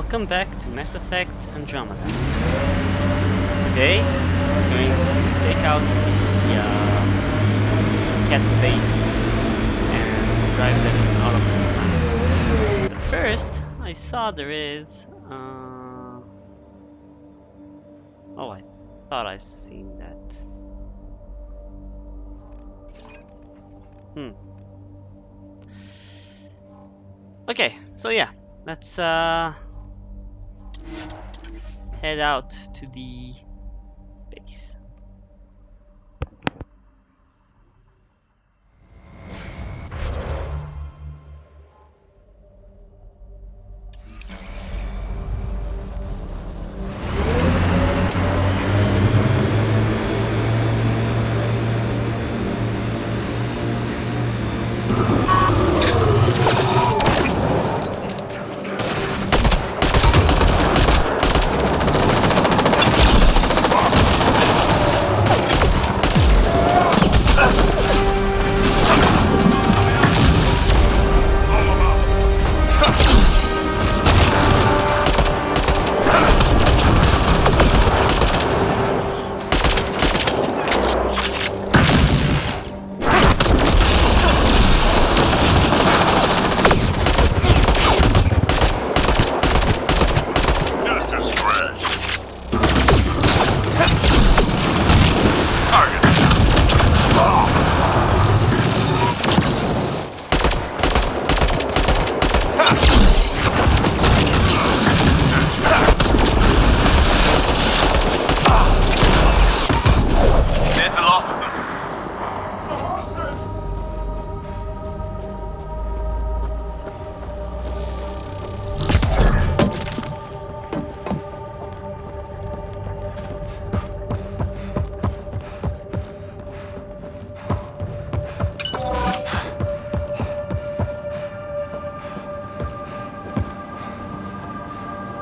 Welcome back to Mass Effect Andromeda. Today, we're going to take out the cat base and drive them out of this planet. But first, I saw there is... Oh, I thought I seen that. Okay, so yeah, let's head out to the base.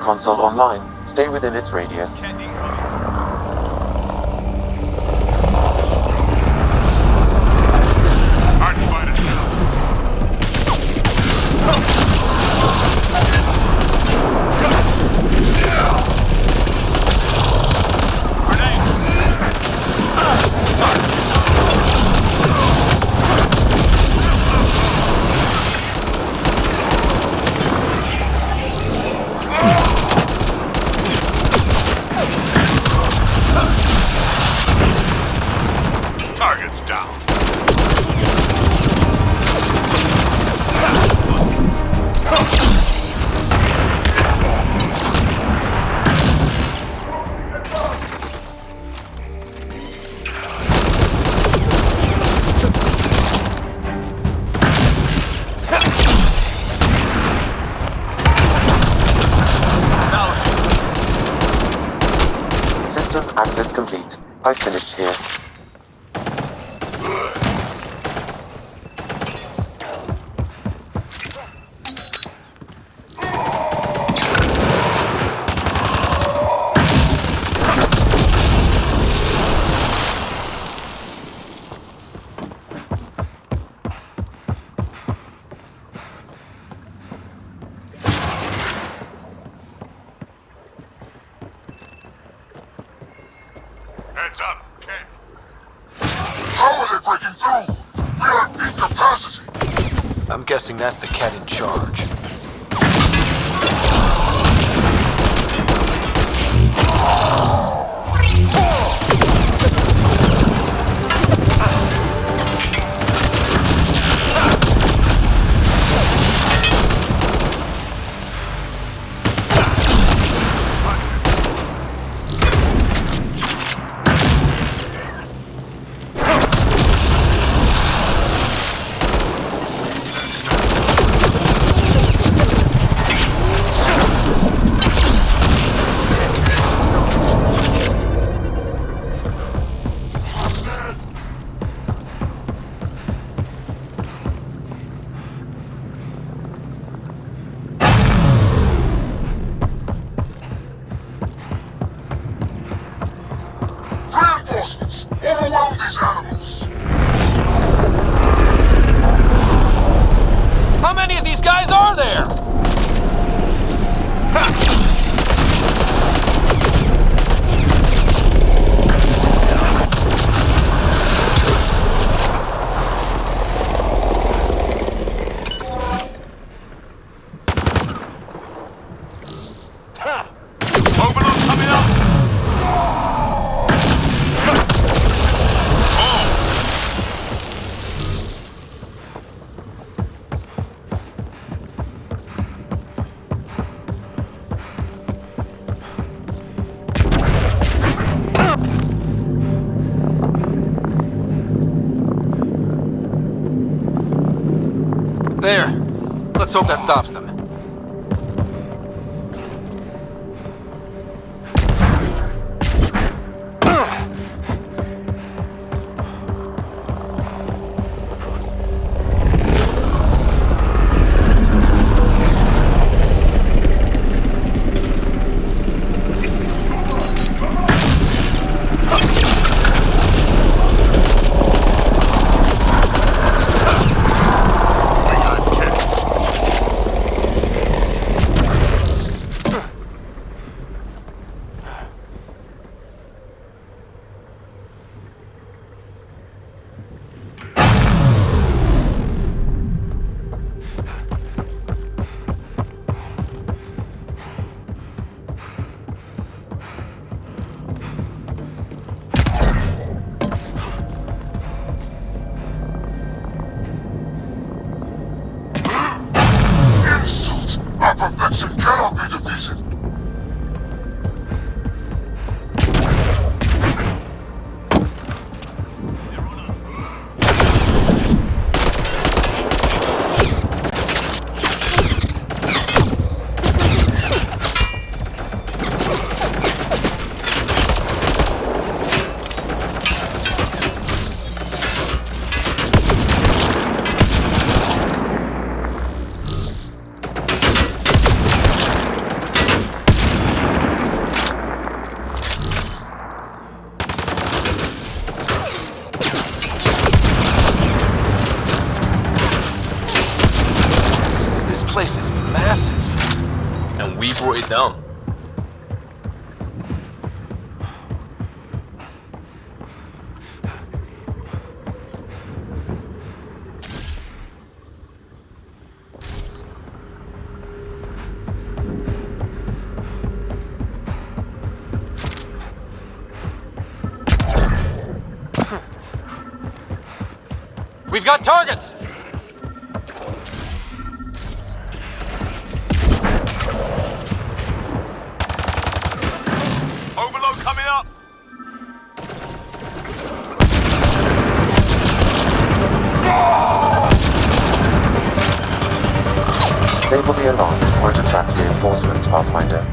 Console online. Stay within its radius. Access complete. I've finished here. I'm guessing that's the cat in charge. There. Let's hope that stops them. Place is massive. And we brought it down. We've got targets! Disable the alarm before it attracts reinforcements, Pathfinder.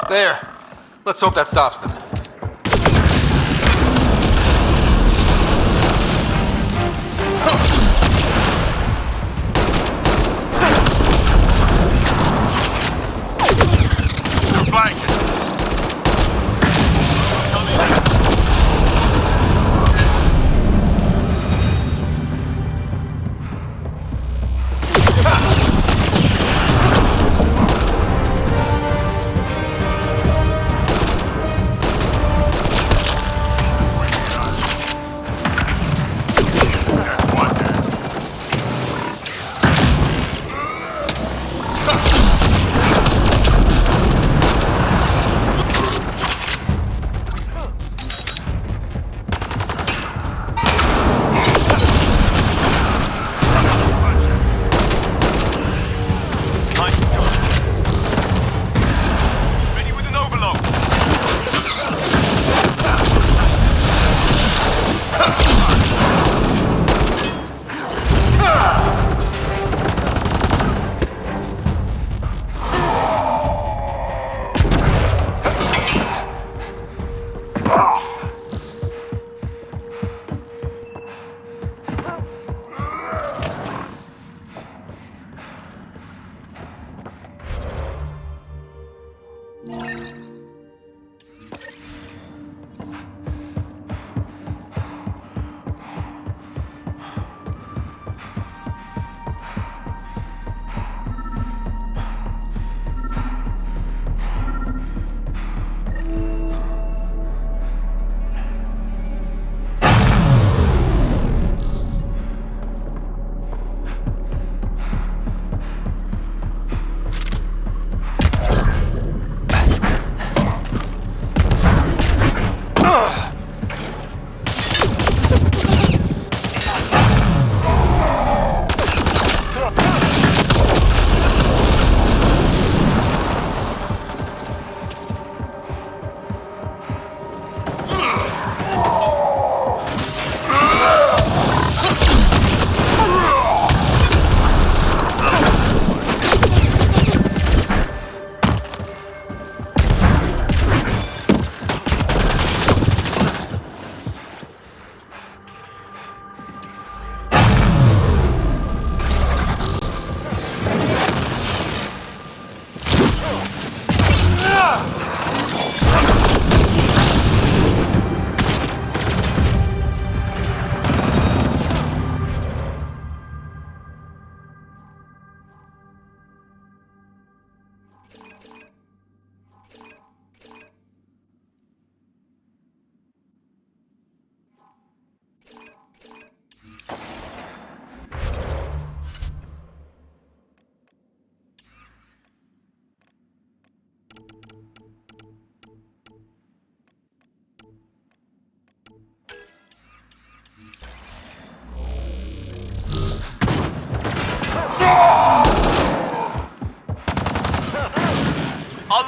There. Let's hope that stops them.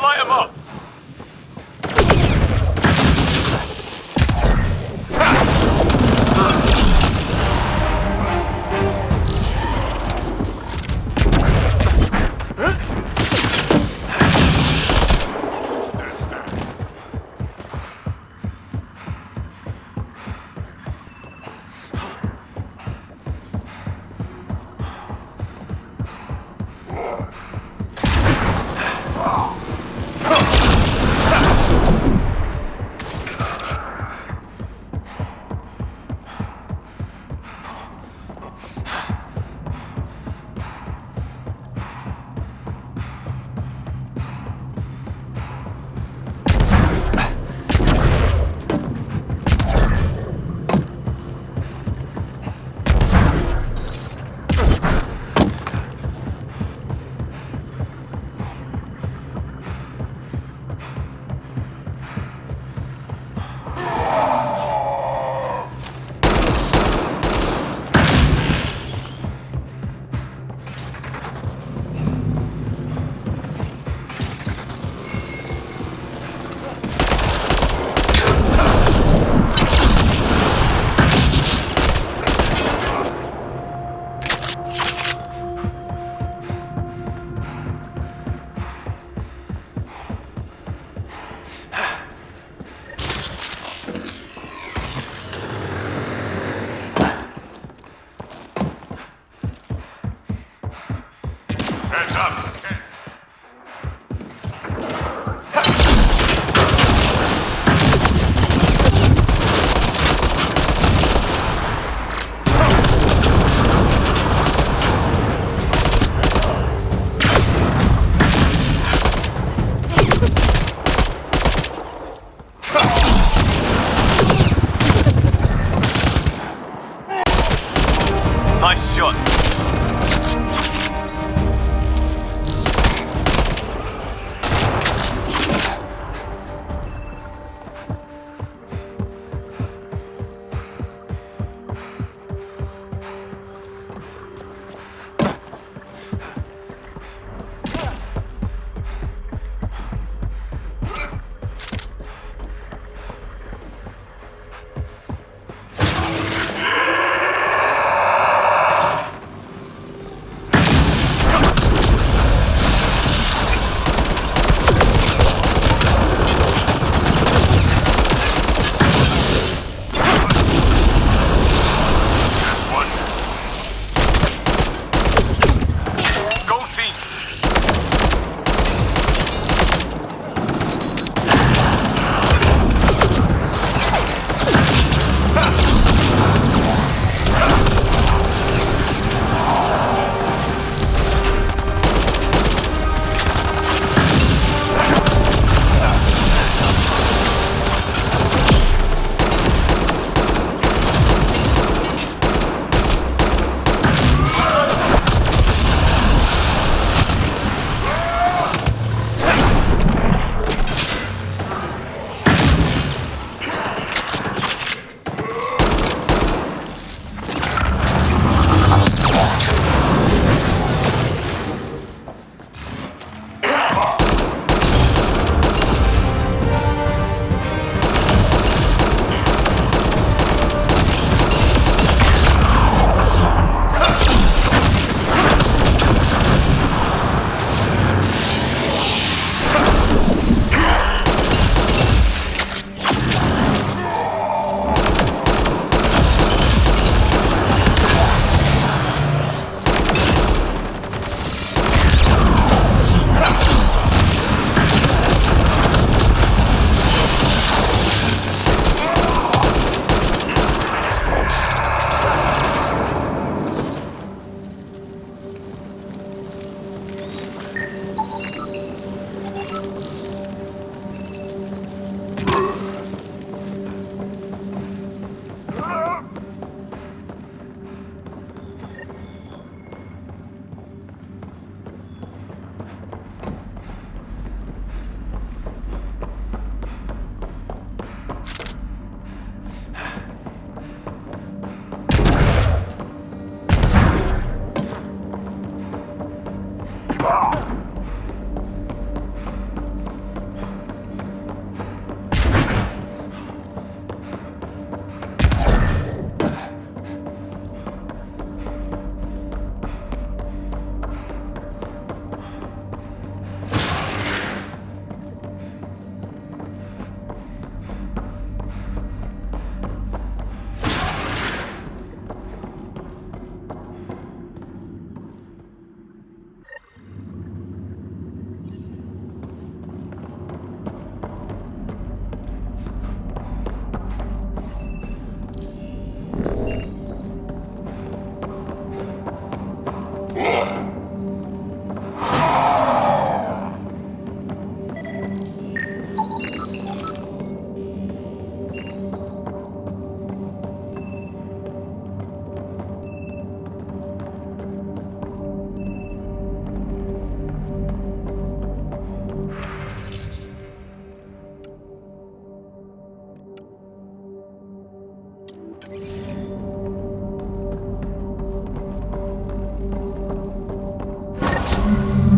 light him up!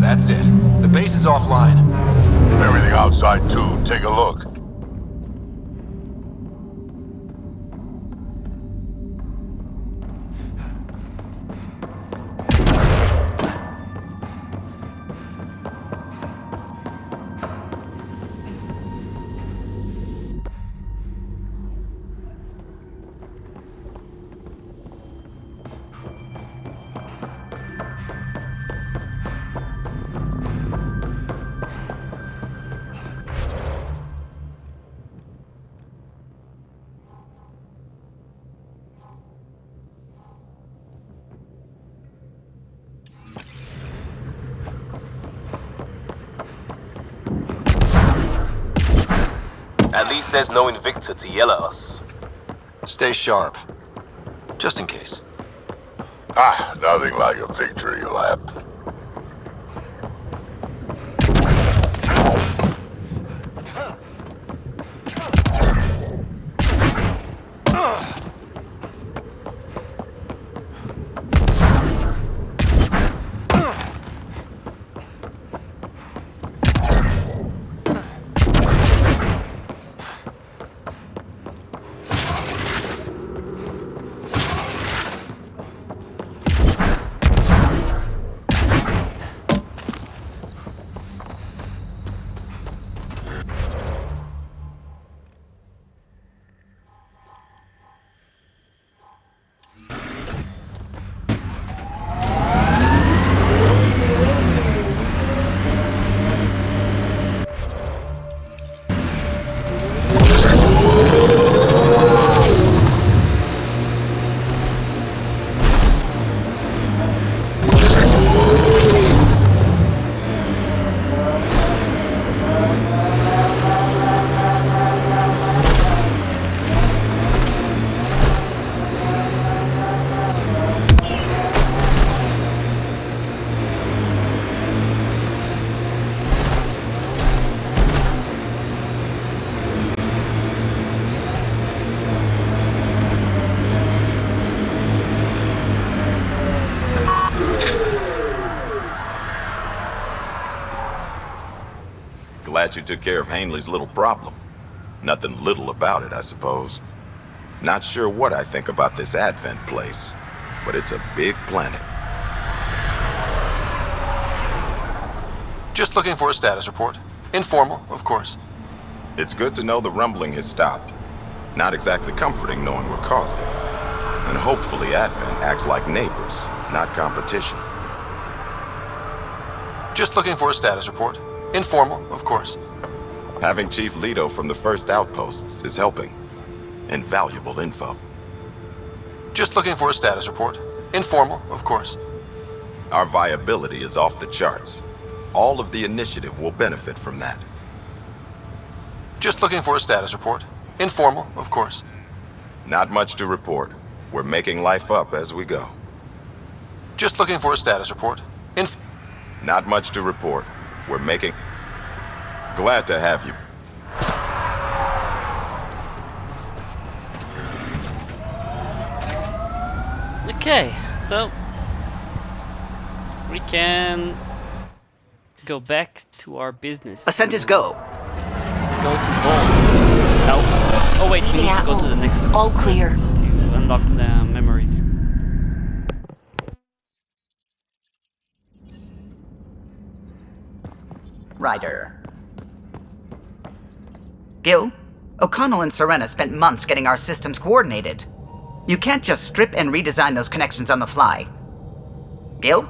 That's it. The base is offline. Everything outside too. Take a look. At least there's no Invicta to yell at us. Stay sharp. Just in case. Nothing like a victory lap. Glad you took care of Hanley's little problem. Nothing little about it, I suppose. Not sure what I think about this Advent place, but it's a big planet. Just looking for a status report. Informal, of course. It's good to know the rumbling has stopped. Not exactly comforting knowing what caused it. And hopefully Advent acts like neighbors, not competition. Just looking for a status report. Informal, of course. Having Chief Leto from the first outposts is helping. Invaluable info. Just looking for a status report. Informal, of course. Our viability is off the charts. All of the initiative will benefit from that. Just looking for a status report. Informal, of course. Not much to report. We're making life up as we go. Just looking for a status report. Not much to report. We're making... Glad to have you. Okay, so we can go back to our business. Ascent is go. Go to Vault. Oh wait, we need to go to the Nexus. All clear. To unlock the memories. Ryder. Gil, O'Connell and Serena spent months getting our systems coordinated. You can't just strip and redesign those connections on the fly. Gil?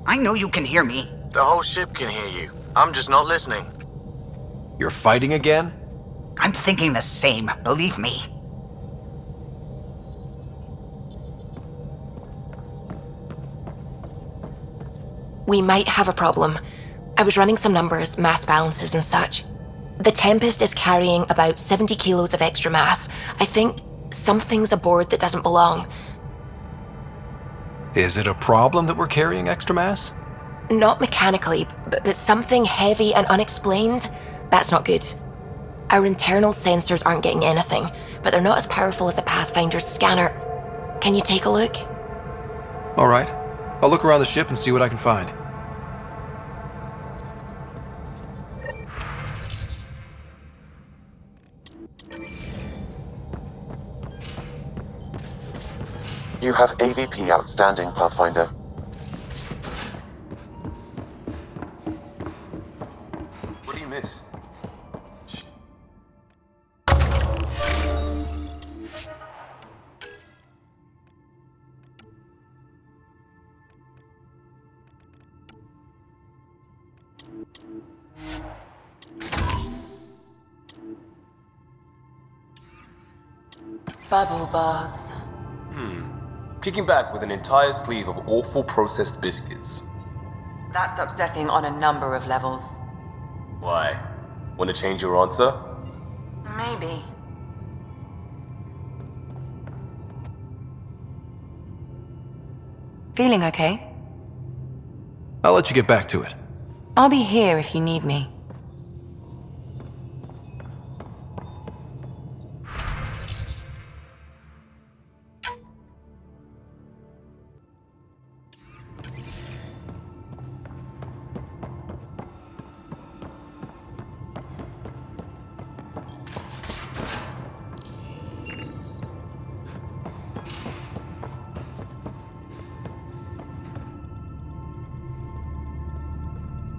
I know you can hear me. The whole ship can hear you. I'm just not listening. You're fighting again? I'm thinking the same, believe me. We might have a problem. I was running some numbers, mass balances and such. The Tempest is carrying about 70 kilos of extra mass. I think something's aboard that doesn't belong. Is it a problem that we're carrying extra mass? Not mechanically, but something heavy and unexplained. That's not good. Our internal sensors aren't getting anything, but they're not as powerful as a Pathfinder's scanner. Can you take a look? All right. I'll look around the ship and see what I can find. You have AVP outstanding, Pathfinder. What do you miss? Bubble baths. Kicking back with an entire sleeve of awful processed biscuits. That's upsetting on a number of levels. Why? Want to change your answer? Maybe. Feeling okay? I'll let you get back to it. I'll be here if you need me.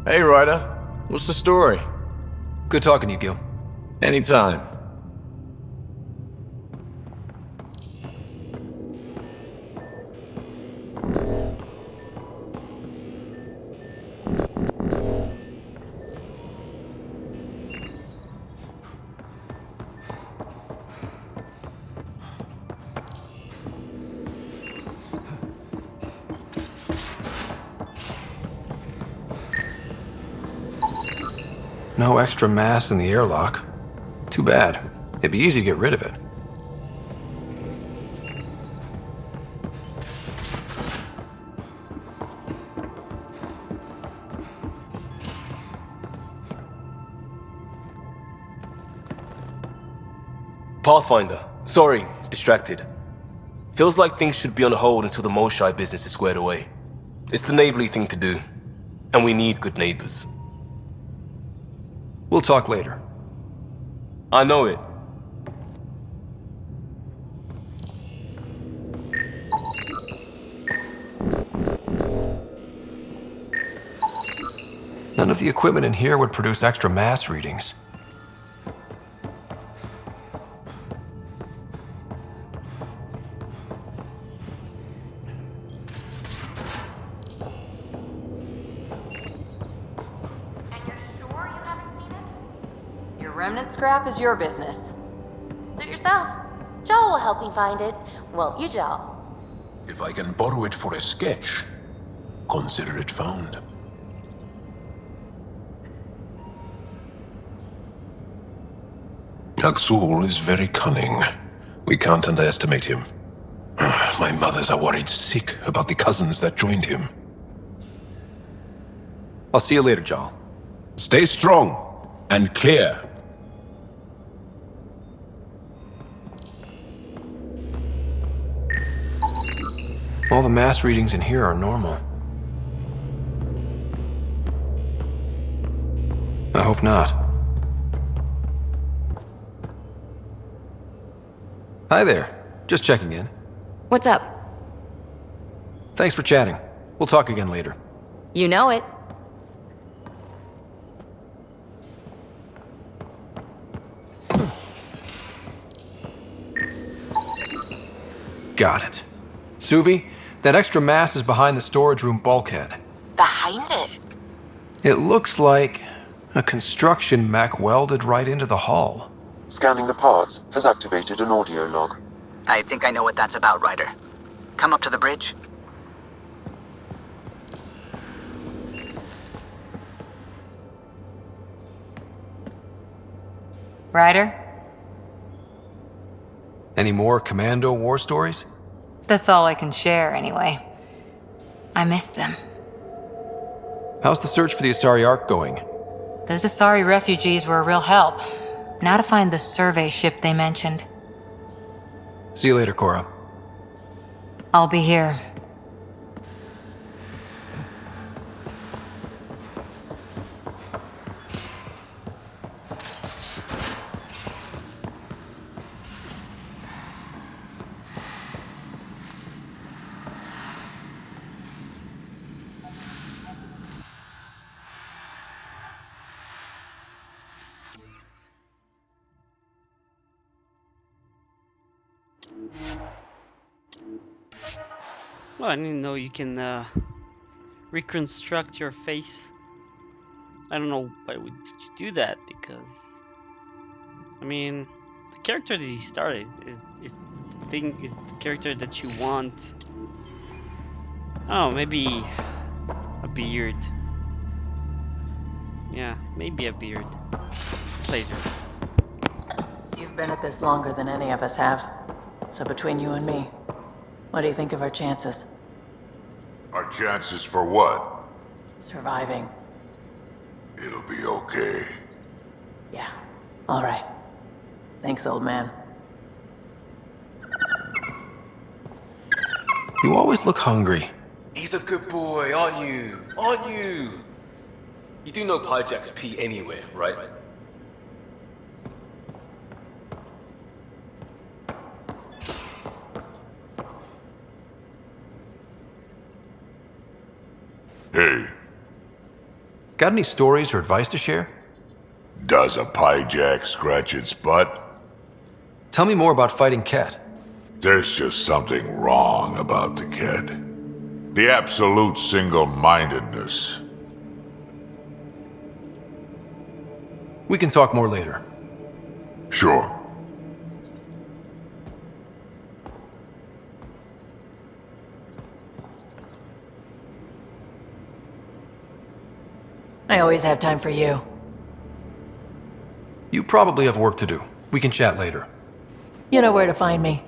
Hey, Ryder. What's the story? Good talking to you, Gil. Anytime. No extra mass in the airlock. Too bad. It'd be easy to get rid of it. Pathfinder. Sorry, distracted. Feels like things should be on hold until the Moshai business is squared away. It's the neighborly thing to do. And we need good neighbors. We'll talk later. I know it. None of the equipment in here would produce extra mass readings. Remnant scrap is your business. Suit yourself. Joel will help me find it. Won't you, Joel? If I can borrow it for a sketch, consider it found. Aksul is very cunning. We can't underestimate him. My mothers are worried sick about the cousins that joined him. I'll see you later, Joel. Stay strong and clear. All the mass readings in here are normal. I hope not. Hi there. Just checking in. What's up? Thanks for chatting. We'll talk again later. You know it. Got it. Suvi, that extra mass is behind the storage room bulkhead. Behind it? It looks like a construction mech welded right into the hull. Scanning the parts has activated an audio log. I think I know what that's about, Ryder. Come up to the bridge. Ryder? Any more Commando war stories? That's all I can share, anyway. I miss them. How's the search for the Asari Ark going? Those Asari refugees were a real help. Now to find the survey ship they mentioned. See you later, Cora. I'll be here. Well, I didn't know you can reconstruct your face. I don't know why would you do that, because I mean, the character that you started is the character that you want. Oh, maybe a beard. Yeah, maybe a beard. Later. You've been at this longer than any of us have. So between you and me, what do you think of our chances? Our chances for what? Surviving. It'll be okay. Yeah. All right. Thanks, old man. You always look hungry. He's a good boy, aren't you? Aren't you? You do know Pyjack's pee anywhere, right? Hey. Got any stories or advice to share? Does a Pyjack scratch its butt? Tell me more about fighting Ket. There's just something wrong about the kid. The absolute single-mindedness. We can talk more later. Sure. I always have time for you. You probably have work to do. We can chat later. You know where to find me.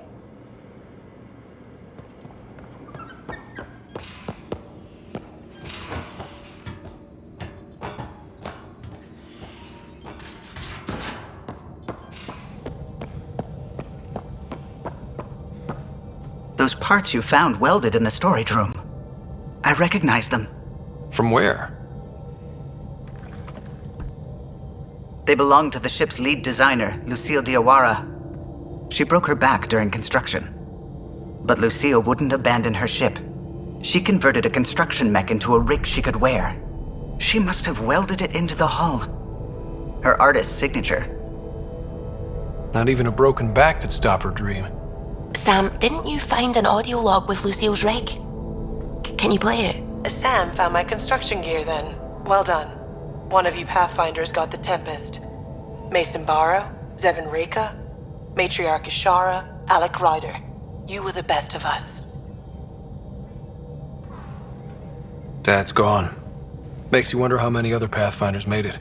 Those parts you found welded in the storage room. I recognize them. From where? They belong to the ship's lead designer, Lucille Diawara. She broke her back during construction. But Lucille wouldn't abandon her ship. She converted a construction mech into a rig she could wear. She must have welded it into the hull. Her artist's signature. Not even a broken back could stop her dream. Sam, didn't you find an audio log with Lucille's rig? Can you play it? Sam found my construction gear then. Well done. One of you Pathfinders got the Tempest. Mason Barrow, Zevin Reka, Matriarch Ishara, Alec Ryder. You were the best of us. Dad's gone. Makes you wonder how many other Pathfinders made it.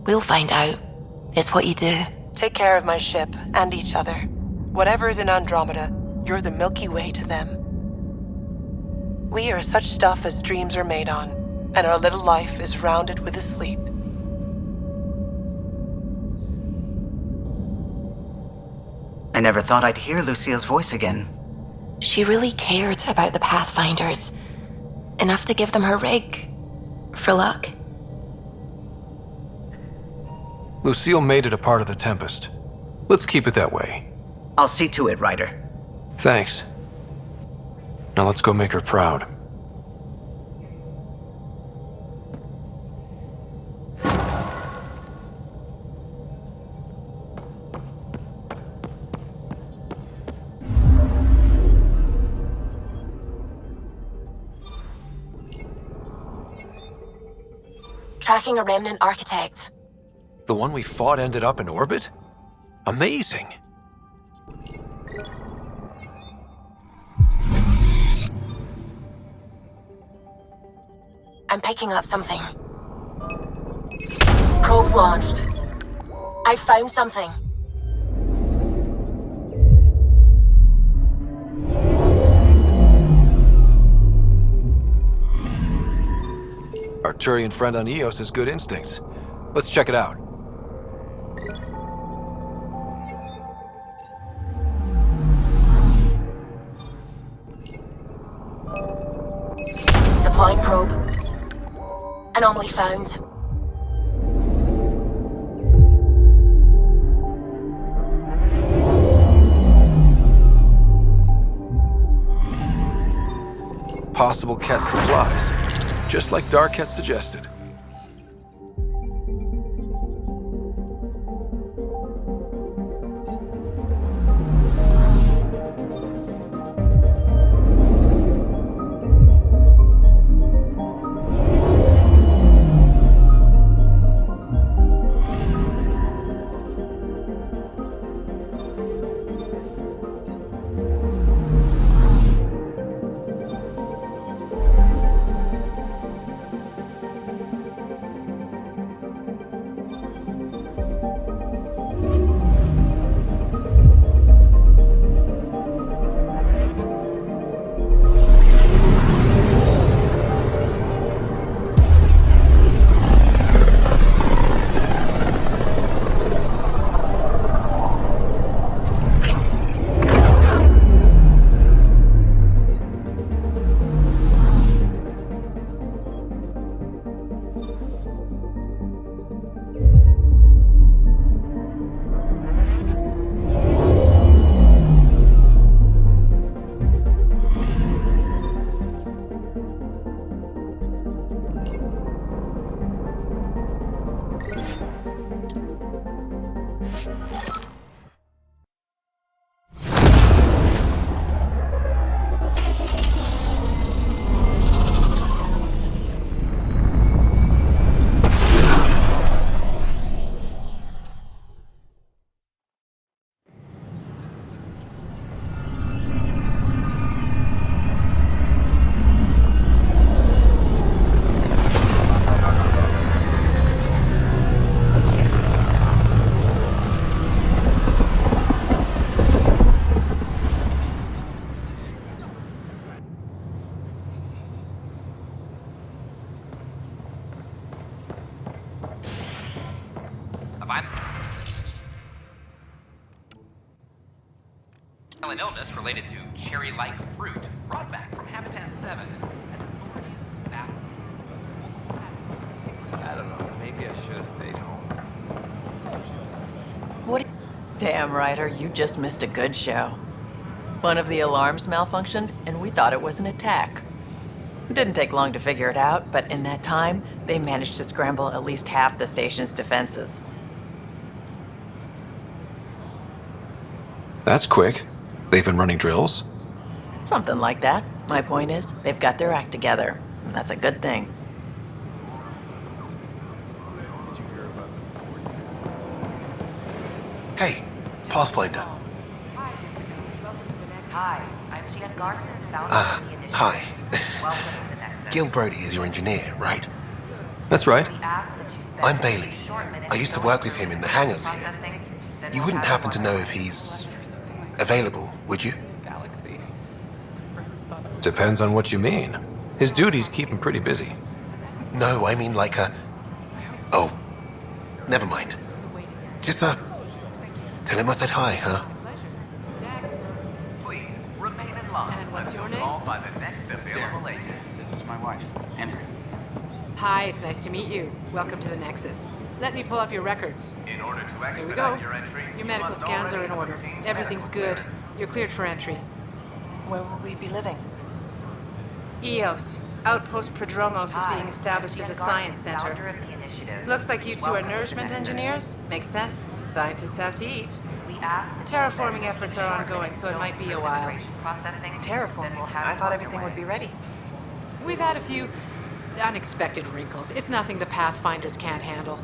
We'll find out. It's what you do. Take care of my ship and each other. Whatever is in Andromeda, you're the Milky Way to them. We are such stuff as dreams are made on, and our little life is rounded with a sleep. I never thought I'd hear Lucille's voice again. She really cared about the Pathfinders. Enough to give them her rig. For luck. Lucille made it a part of the Tempest. Let's keep it that way. I'll see to it, Ryder. Thanks. Now let's go make her proud. Tracking a remnant architect. The one we fought ended up in orbit? Amazing. I'm picking up something. Probes launched. I found something. Arturian friend on Eos has good instincts. Let's check it out. Anomaly found. Possible Ket supplies, just like Dark had suggested. An illness related to cherry-like fruit brought back from Habitat 7 as authorities battle. I don't know. Maybe I should have stayed home. What? Damn, Ryder, you just missed a good show. One of the alarms malfunctioned, and we thought it was an attack. It didn't take long to figure it out, but in that time, they managed to scramble at least half the station's defenses. That's quick. They've been running drills? Something like that. My point is, they've got their act together, and that's a good thing. Hey, Pathfinder. Hi, I'm G.S. Garson, Hi. Gil Brody is your engineer, right? That's right. I'm Bailey. I used to work with him in the hangars here. You wouldn't happen to know if he's available, would you? Depends on what you mean. His duties keep him pretty busy. No, I mean like a... Oh, never mind. Just, tell him I said hi, huh? Please remain in line. And what's your name? Called by the next available agent. This is my wife, Andrea. Hi, it's nice to meet you. Welcome to the Nexus. Let me pull up your records. In order to Here we go. expedite your entry, Your medical scans are in order. Everything's good. You're cleared for entry. Where will we be living? EOS. Outpost Prodromos is being established as a science center. Looks like you two are nourishment engineers. Makes sense. Scientists have to eat. Terraforming efforts are ongoing, so it might be a while. Terraforming? I thought everything would be ready. We've had a few unexpected wrinkles. It's nothing the Pathfinders can't handle.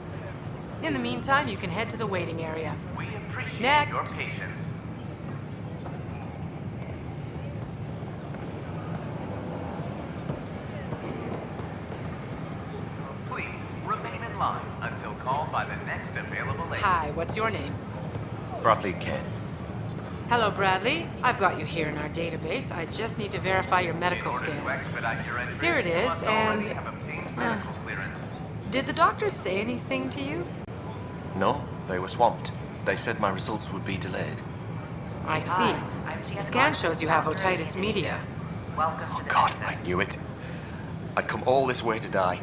In the meantime, you can head to the waiting area. We appreciate Next. your patience. Please remain in line until called by the next available agent. Hi, what's your name? Bradley Ken. Hello, Bradley. I've got you here in our database. I just need to verify your medical In order scan. to expedite your entry, Here it you is, must already and... have obtained medical clearance. Did the doctors say anything to you? No, they were swamped. They said my results would be delayed. I see. The scan shows you have otitis media. Oh God, I knew it. I'd come all this way to die.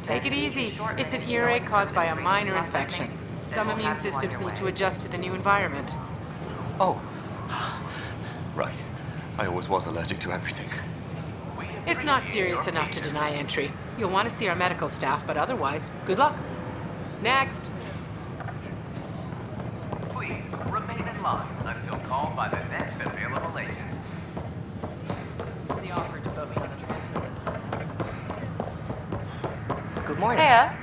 Take it easy. It's an earache caused by a minor infection. Some immune systems need to adjust to the new environment. Oh. Right. I always was allergic to everything. It's not serious enough to deny entry. You'll want to see our medical staff, but otherwise, good luck. Next. Please remain in line until called by the next available agent. The offer to put me on the transfer list. Good morning. Hiya.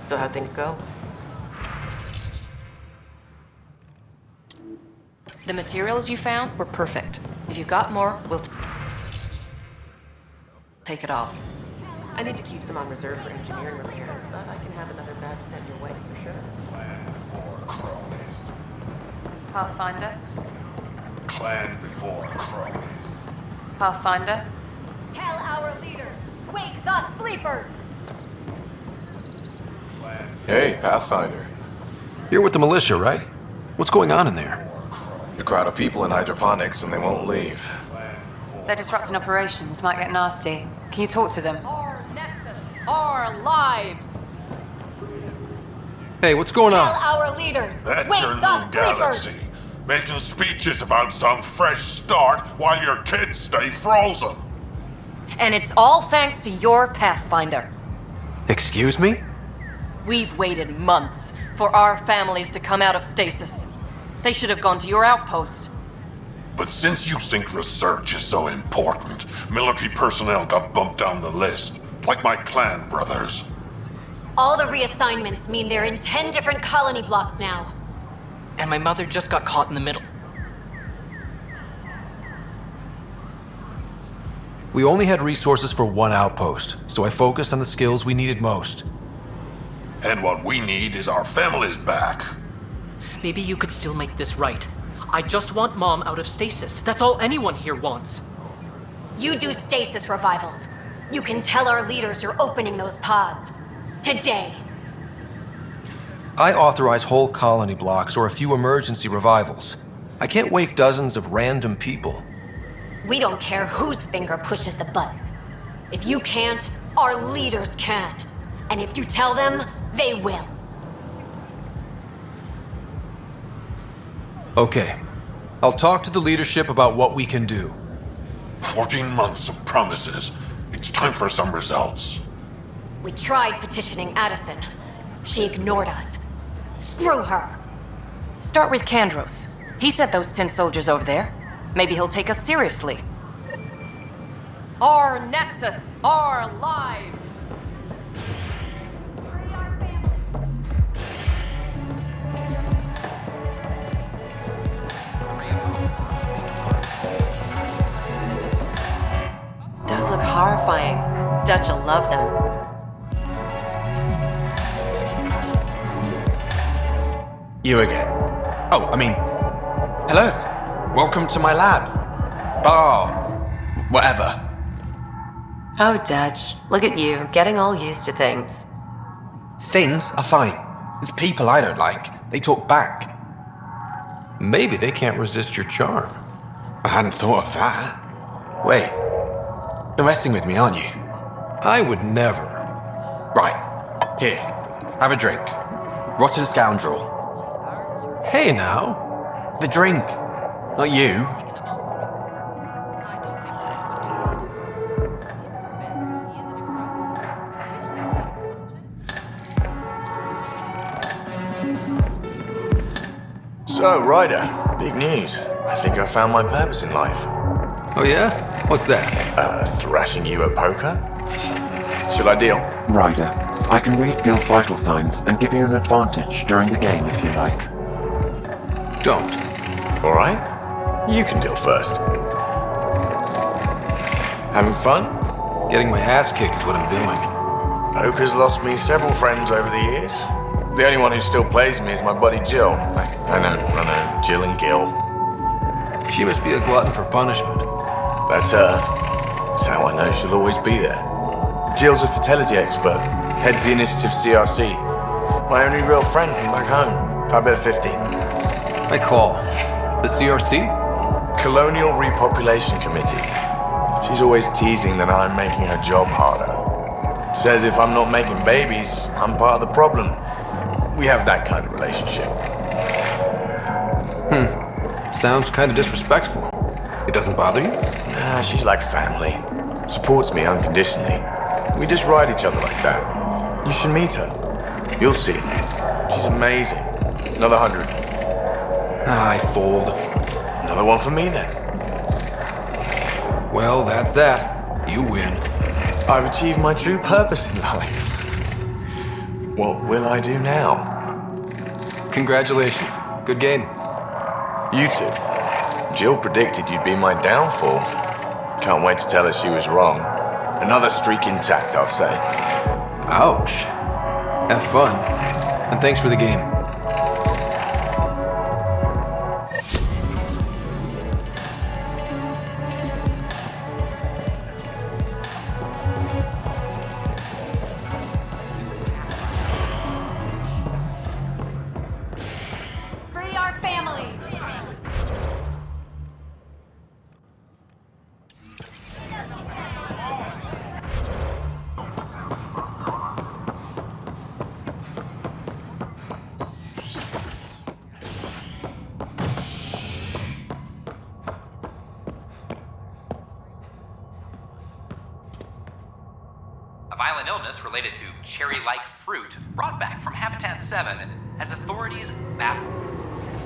So how'd things go? The materials you found were perfect. If you got more, we'll take it all. I need to keep some on reserve for engineering repairs, but I can have another batch sent your way for sure. Clan before Crowley's. Pathfinder? Clan before Crowley's. Pathfinder? Tell our leaders, wake the sleepers! Hey, Pathfinder. You're with the militia, right? What's going on in there? A crowd of people in hydroponics and they won't leave. They're disrupting operations, might get nasty. Can you talk to them? Our nexus, our lives! Hey, what's going Tell on? our leaders, That's wake your the new sleepers! galaxy. Making speeches about some fresh start while your kids stay frozen. And it's all thanks to your Pathfinder. Excuse me? We've waited months for our families to come out of stasis. They should have gone to your outpost. But since you think research is so important, military personnel got bumped down the list, like my clan brothers. All the reassignments mean they're in 10 different colony blocks now. And my mother just got caught in the middle. We only had resources for one outpost, so I focused on the skills we needed most. And what we need is our families back. Maybe you could still make this right. I just want Mom out of stasis. That's all anyone here wants. You do stasis revivals. You can tell our leaders you're opening those pods. Today. I authorize whole colony blocks or a few emergency revivals. I can't wake dozens of random people. We don't care whose finger pushes the button. If you can't, our leaders can. And if you tell them, they will. Okay. I'll talk to the leadership about what we can do. 14 months of promises. It's time for some results. We tried petitioning Addison. She ignored us. Screw her. Start with Kandros. He sent those 10 soldiers over there. Maybe he'll take us seriously. Our nexus, our lives. Those look horrifying. Dutch will love them. You again. Oh, I mean, hello. Welcome to my lab. Bar. Whatever. Oh, Dutch, look at you, getting all used to things. Things are fine. It's people I don't like. They talk back. Maybe they can't resist your charm. I hadn't thought of that. Wait. You're messing with me, aren't you? I would never. Right. Here. Have a drink. Rotten scoundrel. Hey now. The drink. Not you. So, Ryder, big news. I think I found my purpose in life. Oh yeah? What's that? Thrashing you at poker? Should I deal? Ryder, I can read Gil's vital signs and give you an advantage during the game if you like. Don't. Alright. You can deal first. Having fun? Getting my ass kicked is what I'm doing. Poker's lost me several friends over the years. The only one who still plays me is my buddy Jill. I know. Jill and Gil. She must be a glutton for punishment. That's her. That's how I know she'll always be there. Jill's a fertility expert. Heads the initiative CRC. My only real friend from back home. I bet 50. I call. The CRC? Colonial Repopulation Committee. She's always teasing that I'm making her job harder. Says if I'm not making babies, I'm part of the problem. We have that kind of relationship. Sounds kind of disrespectful. It doesn't bother you? Nah, she's like family. Supports me unconditionally. We just ride each other like that. You should meet her. You'll see. She's amazing. Another 100. I fold. Another one for me then. Well, that's that. You win. I've achieved my true purpose in life. What will I do now? Congratulations. Good game. You two. Jill predicted you'd be my downfall. Can't wait to tell her she was wrong. Another streak intact, I'll say. Ouch. Have fun. And thanks for the game. Free our families! A violent illness related to cherry-like fruit brought back from Habitat 7 has authorities baffled.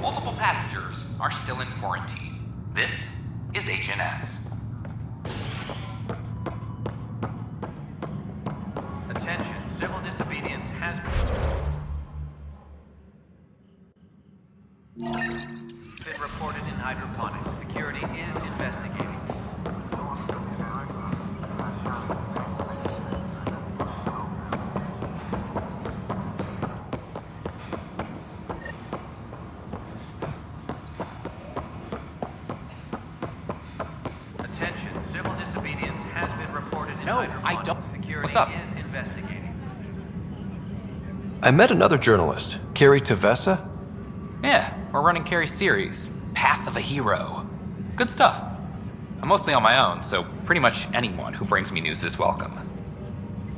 Multiple passengers are still in quarantine. This is HNS. Attention, civil disobedience has been reported in hydroponics. Security is investigating. Attention, civil disobedience has been reported in hydroponics. I don't. Security What's up? is investigating. I met another journalist, Carrie Tavessa. Yeah, we're running Carrie's series, Path of a Hero. Good stuff. I'm mostly on my own, so pretty much anyone who brings me news is welcome.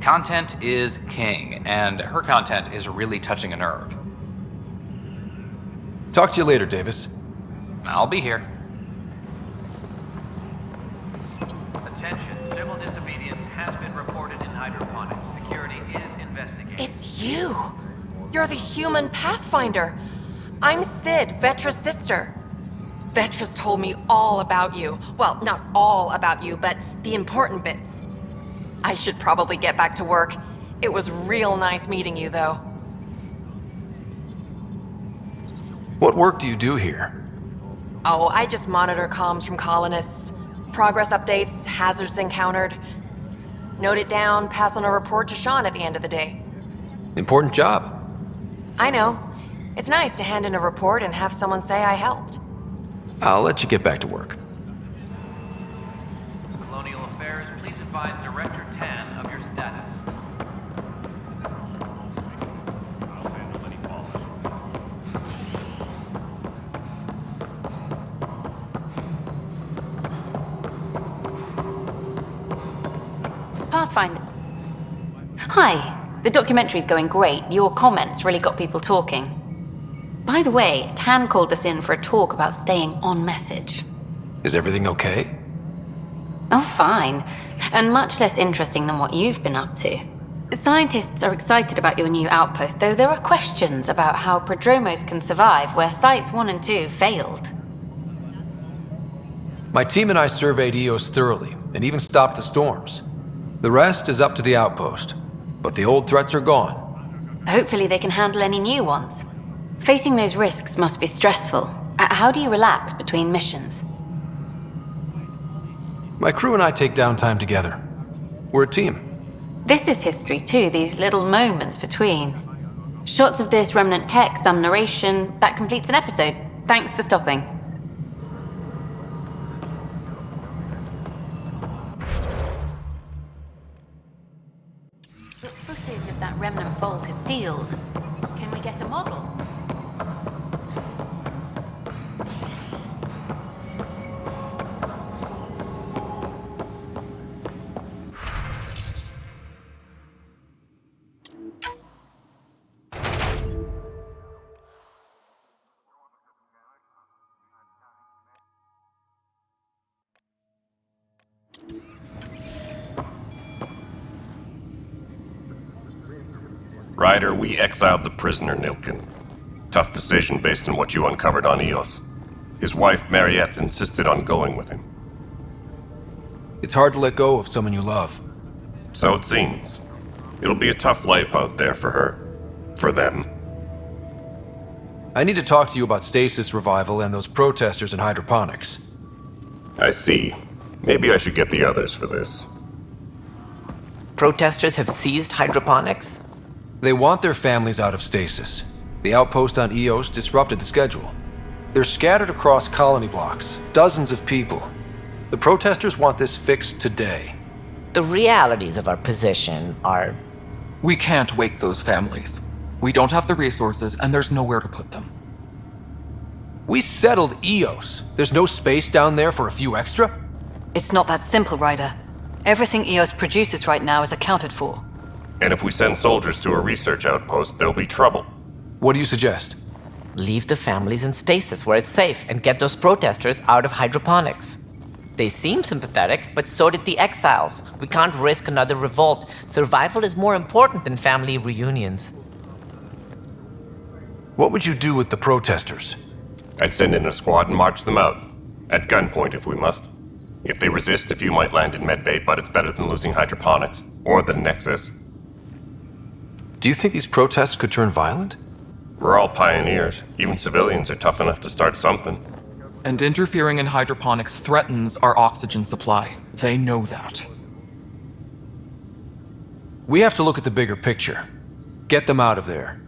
Content is king, and her content is really touching a nerve. Talk to you later, Davis. I'll be here. Attention, civil disobedience has been reported in hydroponics. Security is investigating. It's you! You're the human Pathfinder. I'm Sid, Vetra's sister. Vetra's told me all about you. Well, not all about you, but the important bits. I should probably get back to work. It was real nice meeting you, though. What work do you do here? Oh, I just monitor comms from colonists. Progress updates, hazards encountered. Note it down, pass on a report to Sean at the end of the day. Important job. I know. It's nice to hand in a report and have someone say I helped. I'll let you get back to work. Colonial Affairs, please advise Director Tan of your status. Pathfinder. Hi, The documentary's going great. Your comments really got people talking. By the way, Tan called us in for a talk about staying on message. Is everything okay? Oh, fine. And much less interesting than what you've been up to. Scientists are excited about your new outpost, though there are questions about how prodromos can survive where Sites 1 and 2 failed. My team and I surveyed EOS thoroughly, and even stopped the storms. The rest is up to the outpost, but the old threats are gone. Hopefully they can handle any new ones. Facing those risks must be stressful. How do you relax between missions? My crew and I take downtime together. We're a team. This is history too, these little moments between. Shots of this remnant tech, some narration. That completes an episode. Thanks for stopping. The footage of that remnant vault is sealed. Can we get a model? Ryder, we exiled the prisoner Nilkin. Tough decision based on what you uncovered on Eos. His wife, Mariette, insisted on going with him. It's hard to let go of someone you love. So it seems. It'll be a tough life out there for her. For them. I need to talk to you about stasis revival and those protesters in hydroponics. I see. Maybe I should get the others for this. Protesters have seized hydroponics? They want their families out of stasis. The outpost on Eos disrupted the schedule. They're scattered across colony blocks, dozens of people. The protesters want this fixed today. The realities of our position are... We can't wake those families. We don't have the resources, and there's nowhere to put them. We settled Eos. There's no space down there for a few extra? It's not that simple, Ryder. Everything Eos produces right now is accounted for. And if we send soldiers to a research outpost, there'll be trouble. What do you suggest? Leave the families in stasis where it's safe and get those protesters out of hydroponics. They seem sympathetic, but so did the exiles. We can't risk another revolt. Survival is more important than family reunions. What would you do with the protesters? I'd send in a squad and march them out. At gunpoint if we must. If they resist, a few might land in medbay, but it's better than losing hydroponics. Or the Nexus. Do you think these protests could turn violent? We're all pioneers. Even civilians are tough enough to start something. And interfering in hydroponics threatens our oxygen supply. They know that. We have to look at the bigger picture. Get them out of there.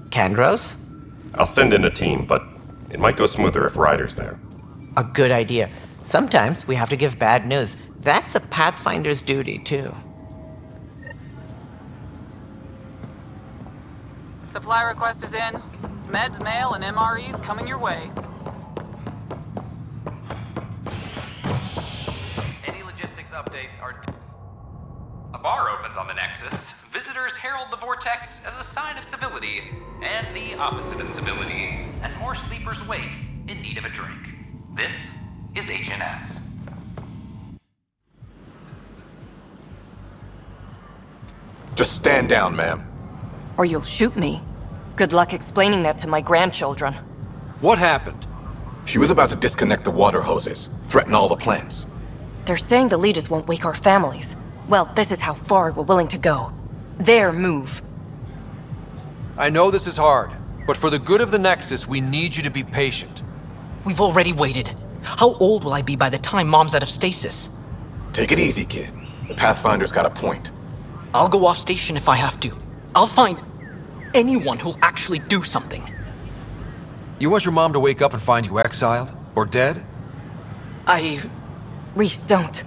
Kandros? I'll send in a team, but it might go smoother if Ryder's there. A good idea. Sometimes we have to give bad news. That's a Pathfinder's duty, too. Supply request is in. Meds, mail, and MREs coming your way. Any logistics updates are... A bar opens on the Nexus. Visitors herald the vortex as a sign of civility, and the opposite of civility, as more sleepers wake in need of a drink. This is HNS. Just stand down, ma'am. Or you'll shoot me. Good luck explaining that to my grandchildren. What happened? She was about to disconnect the water hoses, threaten all the plants. They're saying the leaders won't wake our families. Well, this is how far we're willing to go. Their move. I know this is hard, but for the good of the Nexus, we need you to be patient. We've already waited. How old will I be by the time Mom's out of stasis? Take it easy, kid. The Pathfinder's got a point. I'll go off station if I have to. I'll find anyone who'll actually do something. You want your mom to wake up and find you exiled? Or dead? Reese, don't.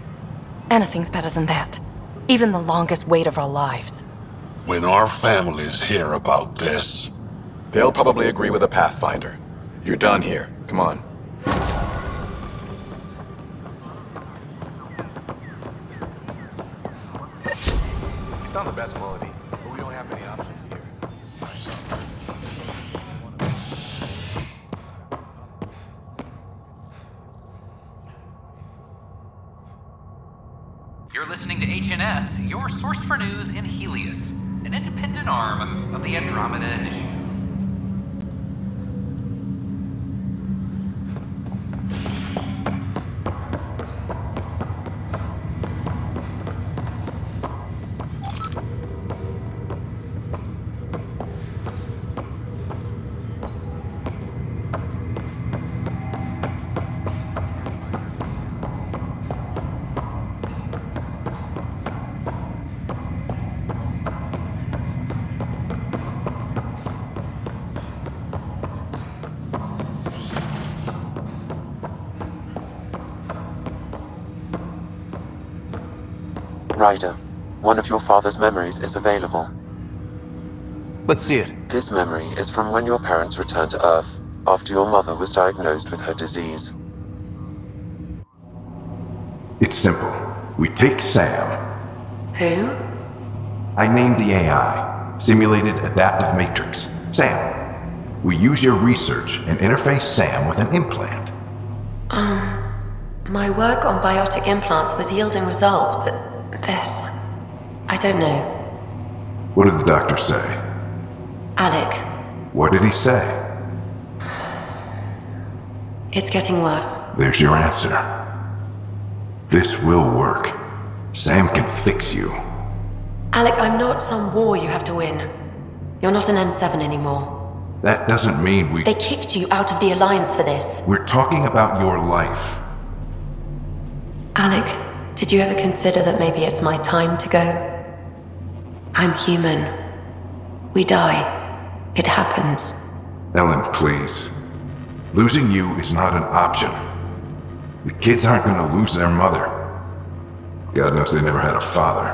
Anything's better than that. Even the longest wait of our lives. When our families hear about this... They'll probably agree with the Pathfinder. You're done here. Come on. It's not the best quality, but we don't have You're listening to HNS, your source for news in Helios, an independent arm of the Andromeda Initiative. Ryder, one of your father's memories is available. Let's see it. This memory is from when your parents returned to Earth, after your mother was diagnosed with her disease. It's simple. We take Sam. Who? I named the AI, Simulated Adaptive Matrix. Sam. We use your research and interface Sam with an implant. My work on biotic implants was yielding results, but this... I don't know. What did the doctor say? Alec, What did he say? it's getting worse. There's your answer. This will work. Sam can fix you. Alec, I'm not some war you have to win. You're not an N7 anymore. That doesn't mean we... They kicked you out of the Alliance for this. We're talking about your life. Alec, did you ever consider that maybe it's my time to go? I'm human. We die. It happens. Ellen, please. Losing you is not an option. The kids aren't gonna lose their mother. God knows they never had a father.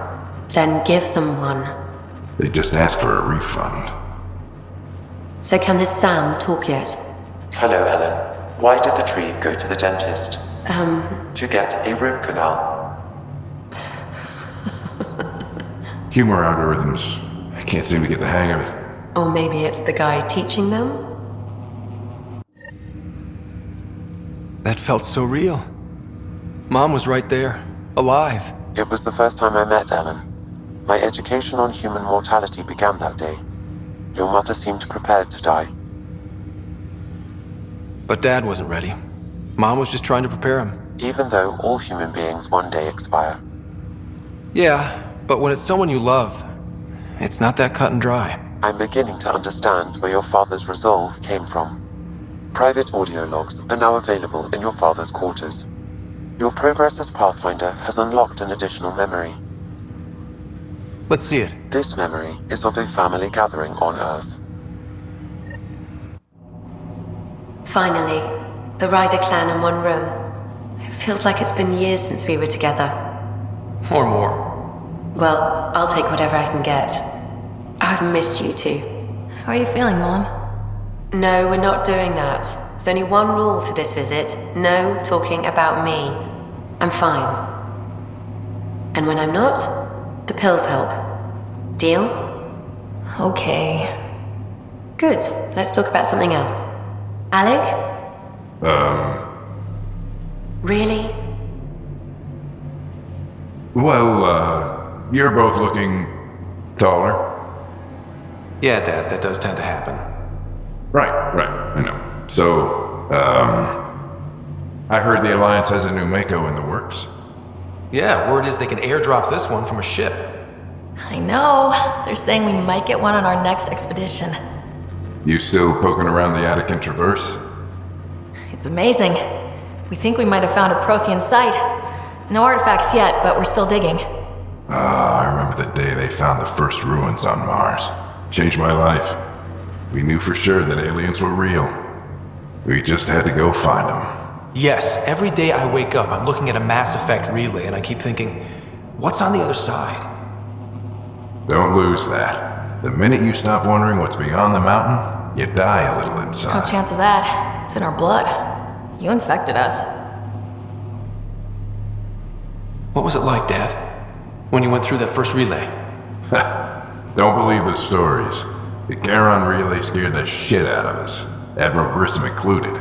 Then give them one. They just asked for a refund. So can this Sam talk yet? Hello, Ellen. Why did the tree go to the dentist? To get a root canal. Humor algorithms. I can't seem to get the hang of it. Or maybe it's the guy teaching them? That felt so real. Mom was right there, alive. It was the first time I met Ellen. My education on human mortality began that day. Your mother seemed prepared to die. But Dad wasn't ready. Mom was just trying to prepare him. Even though all human beings one day expire. Yeah, but when it's someone you love, it's not that cut and dry. I'm beginning to understand where your father's resolve came from. Private audio logs are now available in your father's quarters. Your progress as Pathfinder has unlocked an additional memory. Let's see it. This memory is of a family gathering on Earth. Finally, the Ryder clan in one room. It feels like it's been years since we were together. Or more. Well, I'll take whatever I can get. I've missed you too. How are you feeling, Mom? No, we're not doing that. There's only one rule for this visit. No talking about me. I'm fine. And when I'm not, the pills help. Deal? Okay. Good. Let's talk about something else. Alec? Really? Well, you're both looking taller. Yeah, Dad, that does tend to happen. Right, I know. So, I heard the Alliance has a new Mako in the works. Yeah, word is they can airdrop this one from a ship. I know. They're saying we might get one on our next expedition. You still poking around the Attican Traverse? It's amazing. We think we might have found a Prothean site. No artifacts yet, but we're still digging. I remember the day they found the first ruins on Mars. Changed my life. We knew for sure that aliens were real. We just had to go find them. Yes, every day I wake up, I'm looking at a Mass Effect relay and I keep thinking, what's on the other side? Don't lose that. The minute you stop wondering what's beyond the mountain, you die a little inside. No chance of that. It's in our blood. You infected us. What was it like, Dad? When you went through that first relay? Don't believe the stories. The Charon relay scared the shit out of us, Admiral Grissom included.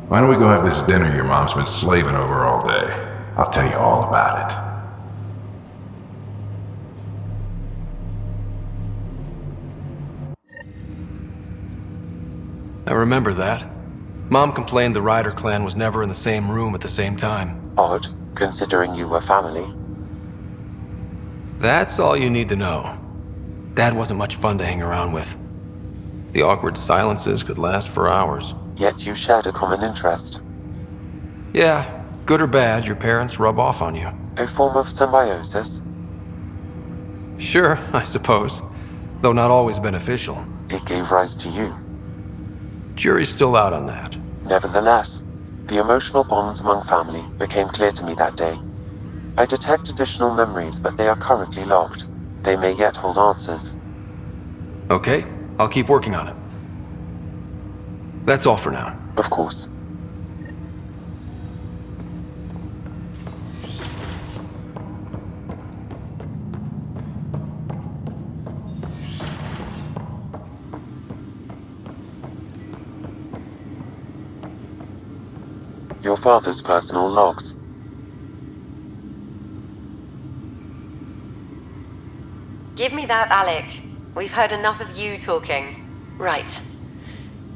Why don't we go have this dinner your mom's been slaving over all day? I'll tell you all about it. I remember that. Mom complained the Ryder clan was never in the same room at the same time. Odd, considering you were family. That's all you need to know. Dad wasn't much fun to hang around with. The awkward silences could last for hours. Yet you shared a common interest. Yeah, good or bad, your parents rub off on you. A form of symbiosis? Sure, I suppose. Though not always beneficial. It gave rise to you. Jury's still out on that. Nevertheless, the emotional bonds among family became clear to me that day. I detect additional memories, but they are currently locked. They may yet hold answers. Okay, I'll keep working on it. That's all for now. Of course. Your father's personal logs. Give me that, Alec. We've heard enough of you talking. Right.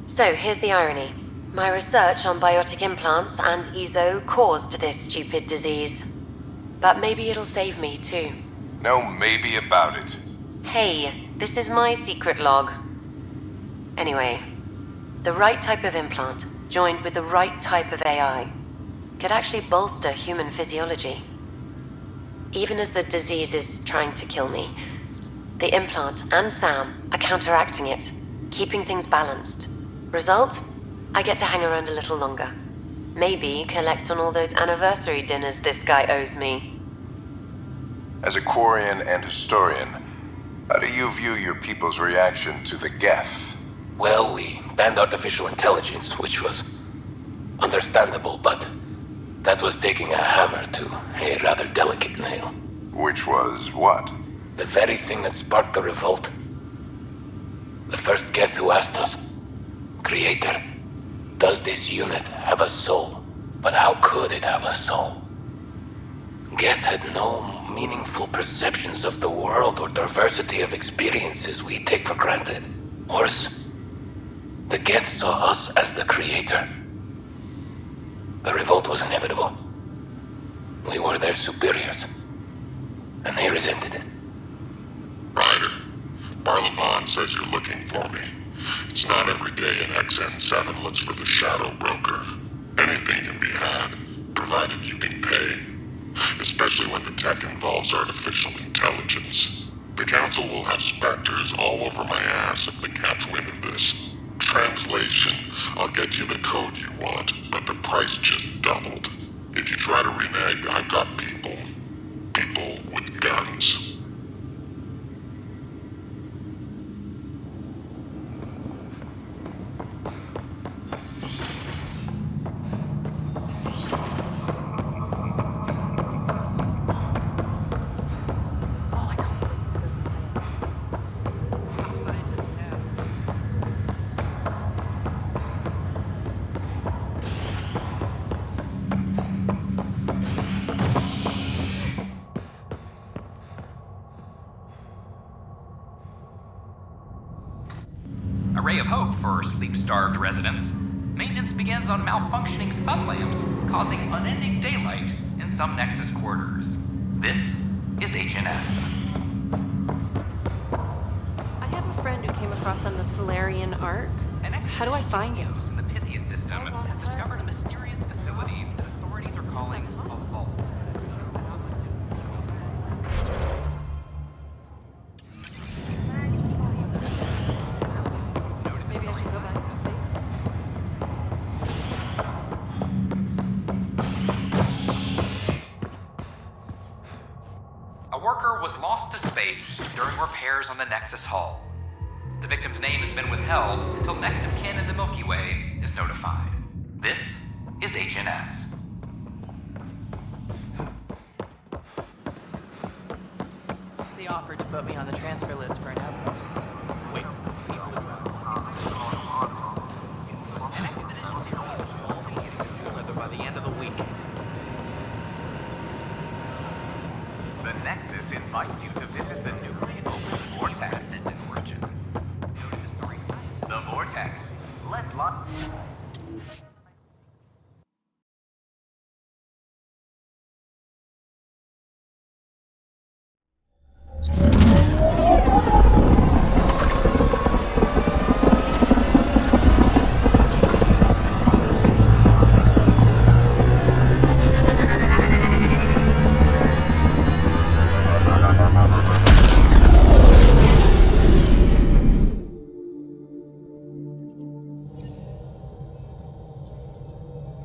So, here's the irony. My research on biotic implants and EZO caused this stupid disease. But maybe it'll save me, too. No maybe about it. Hey, this is my secret log. Anyway, the right type of implant, joined with the right type of AI, could actually bolster human physiology. Even as the disease is trying to kill me, the implant and Sam are counteracting it, keeping things balanced. Result? I get to hang around a little longer. Maybe collect on all those anniversary dinners this guy owes me. As a Quarian and historian, how do you view your people's reaction to the Geth? Well, we banned artificial intelligence, which was understandable, but that was taking a hammer to a rather delicate nail. Which was what? The very thing that sparked the revolt. The first Geth who asked us, Creator, does this unit have a soul? But how could it have a soul? Geth had no meaningful perceptions of the world or diversity of experiences we take for granted. Worse, the Geth saw us as the Creator. The revolt was inevitable. We were their superiors, and they resented it. Ryder, Barlavon says you're looking for me. It's not every day an XN7 looks for the Shadow Broker. Anything can be had, provided you can pay. Especially when the tech involves artificial intelligence. The Council will have specters all over my ass if they catch wind of this. Translation, I'll get you the code you want, but the price just doubled. If you try to renege, I've got people. People with guns. A ray of hope for sleep-starved residents. Maintenance begins on malfunctioning sun lamps, causing unending daylight in some Nexus quarters. This is HNS. I have a friend who came across on the Solarian Ark. How do I find him? In the Pythia system has discovered a mysterious facility that authorities are calling a vault. Maybe I should go back to space. A worker was lost to space during repairs on the Nexus Hull. The victim's name has been withheld until next of kin in the Milky Way is notified. This is HNS. The offered to put me on the transfer list for an outpost. Wait, by the end of the week. The Nexus invites you to visit the newly opened Vortex in origin. The Vortex. Let's launch.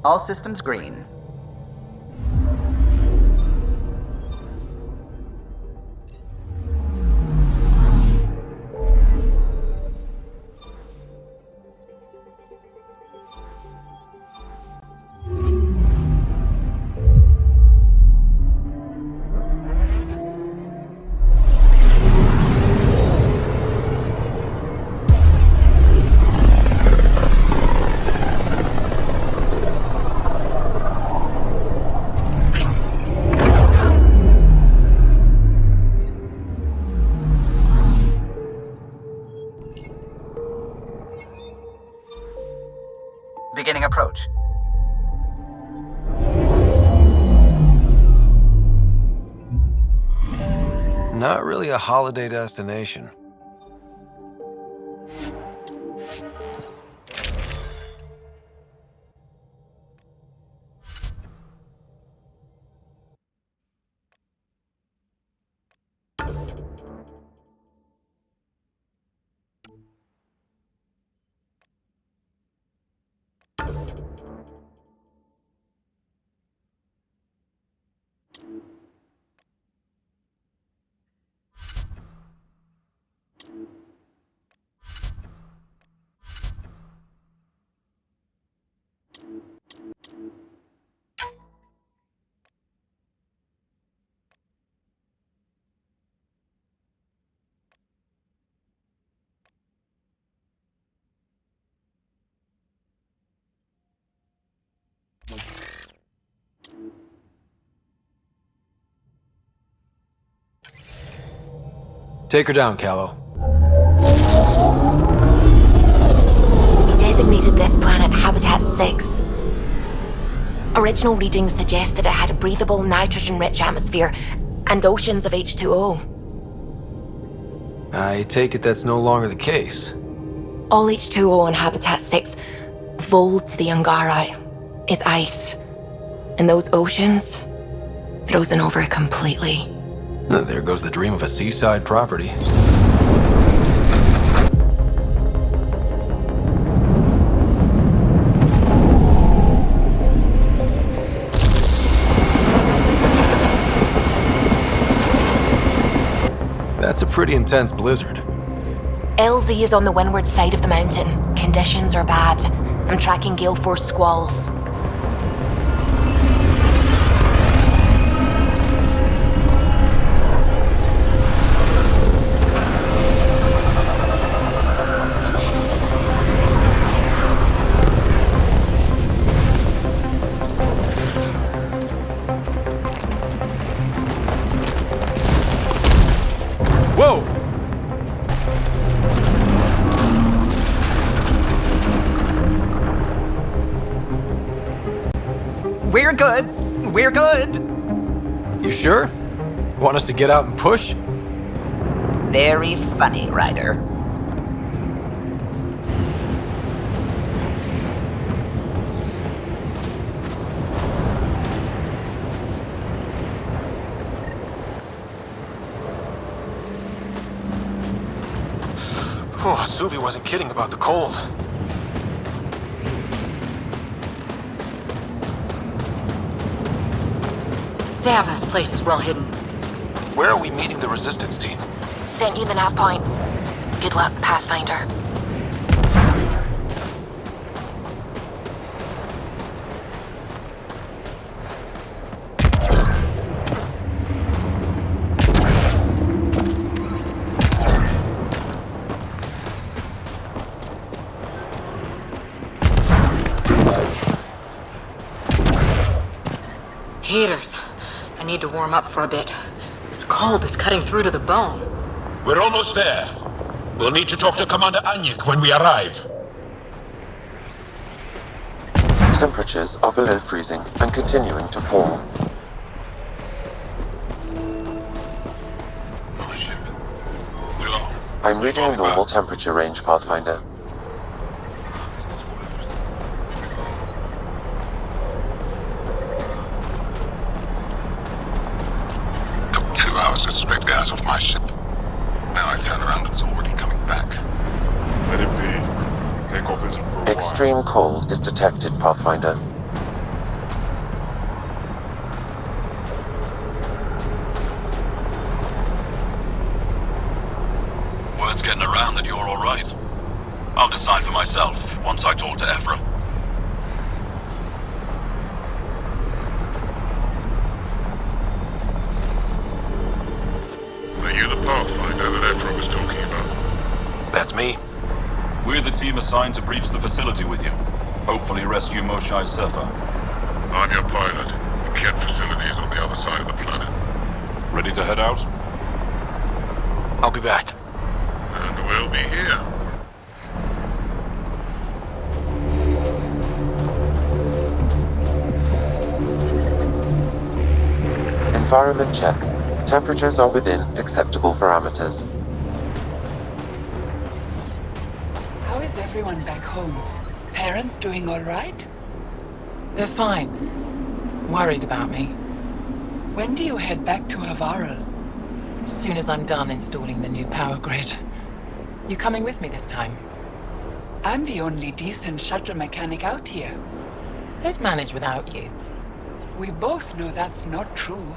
All systems green. Beginning approach. Not really a holiday destination. Take her down, Callow. We designated this planet Habitat 6. Original readings suggest that it had a breathable, nitrogen-rich atmosphere and oceans of H2O. I take it that's no longer the case. All H2O on Habitat 6, vold to the Angara, is ice. And those oceans, frozen over completely. There goes the dream of a seaside property. That's a pretty intense blizzard. LZ is on the windward side of the mountain. Conditions are bad. I'm tracking gale force squalls. Whoa! We're good. We're good. You sure? Want us to get out and push? Very funny, Ryder. Oh, Suvi wasn't kidding about the cold. Damn, this place is well hidden. Where are we meeting the resistance team? Sent you the nav point. Good luck, Pathfinder. heaters. I need to warm up for a bit. This cold is cutting through to the bone. We're almost there. We'll need to talk to Commander Anyik when we arrive. Temperatures are below freezing and continuing to fall. I'm reading a normal temperature range, Pathfinder. Took 2 hours to scrape the ice off my ship. Now I turn around and it's already coming back. Let it be. Takeoff isn't for a while. Extreme cold is detected, Pathfinder. Word's getting around that you're alright. I'll decide for myself once I talk to Ephra. Are you the Pathfinder that Ephra was talking about? That's me. We're the team assigned to breach the facility with you. Hopefully rescue Moshai Sefer. I'm your pilot. The Kett facility is on the other side of the planet. Ready to head out? I'll be back. And we'll be here. Environment check. Temperatures are within acceptable parameters. How is everyone back home? Parents doing all right? They're fine. Worried about me. When do you head back to Havaral? As soon as I'm done installing the new power grid. You coming with me this time? I'm the only decent shuttle mechanic out here. They'd manage without you. We both know that's not true.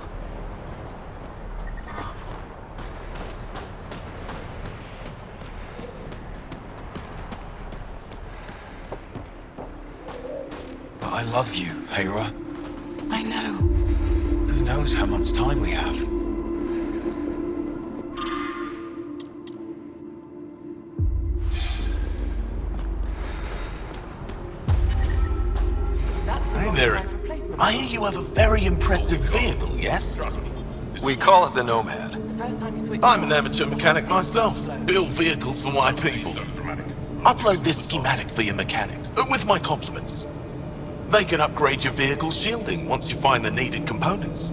But I love you, Hera. I know. Who knows how much time we have? Hey there. I hear you have a very impressive vehicle, yes? We call it the Nomad. I'm an amateur mechanic myself. Build vehicles for my people. Upload this schematic for your mechanic, with my compliments. They can upgrade your vehicle's shielding once you find the needed components.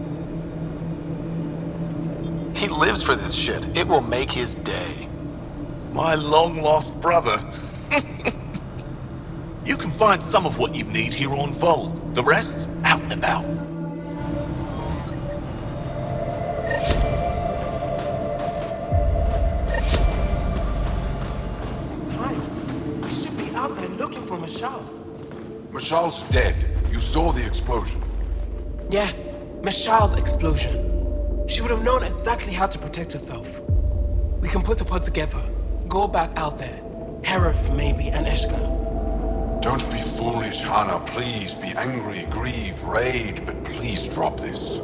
He lives for this shit. It will make his day. My long-lost brother. You can find some of what you need here on Fold. The rest, out and about. We should be out there looking for Mashal. Mashal's dead. You saw the explosion. Yes, Mashal's explosion. She would have known exactly how to protect herself. We can put a pod together. Go back out there. Herif, maybe, and Eshka. Don't be foolish, Hannah. Please be angry, grieve, rage, but please drop this.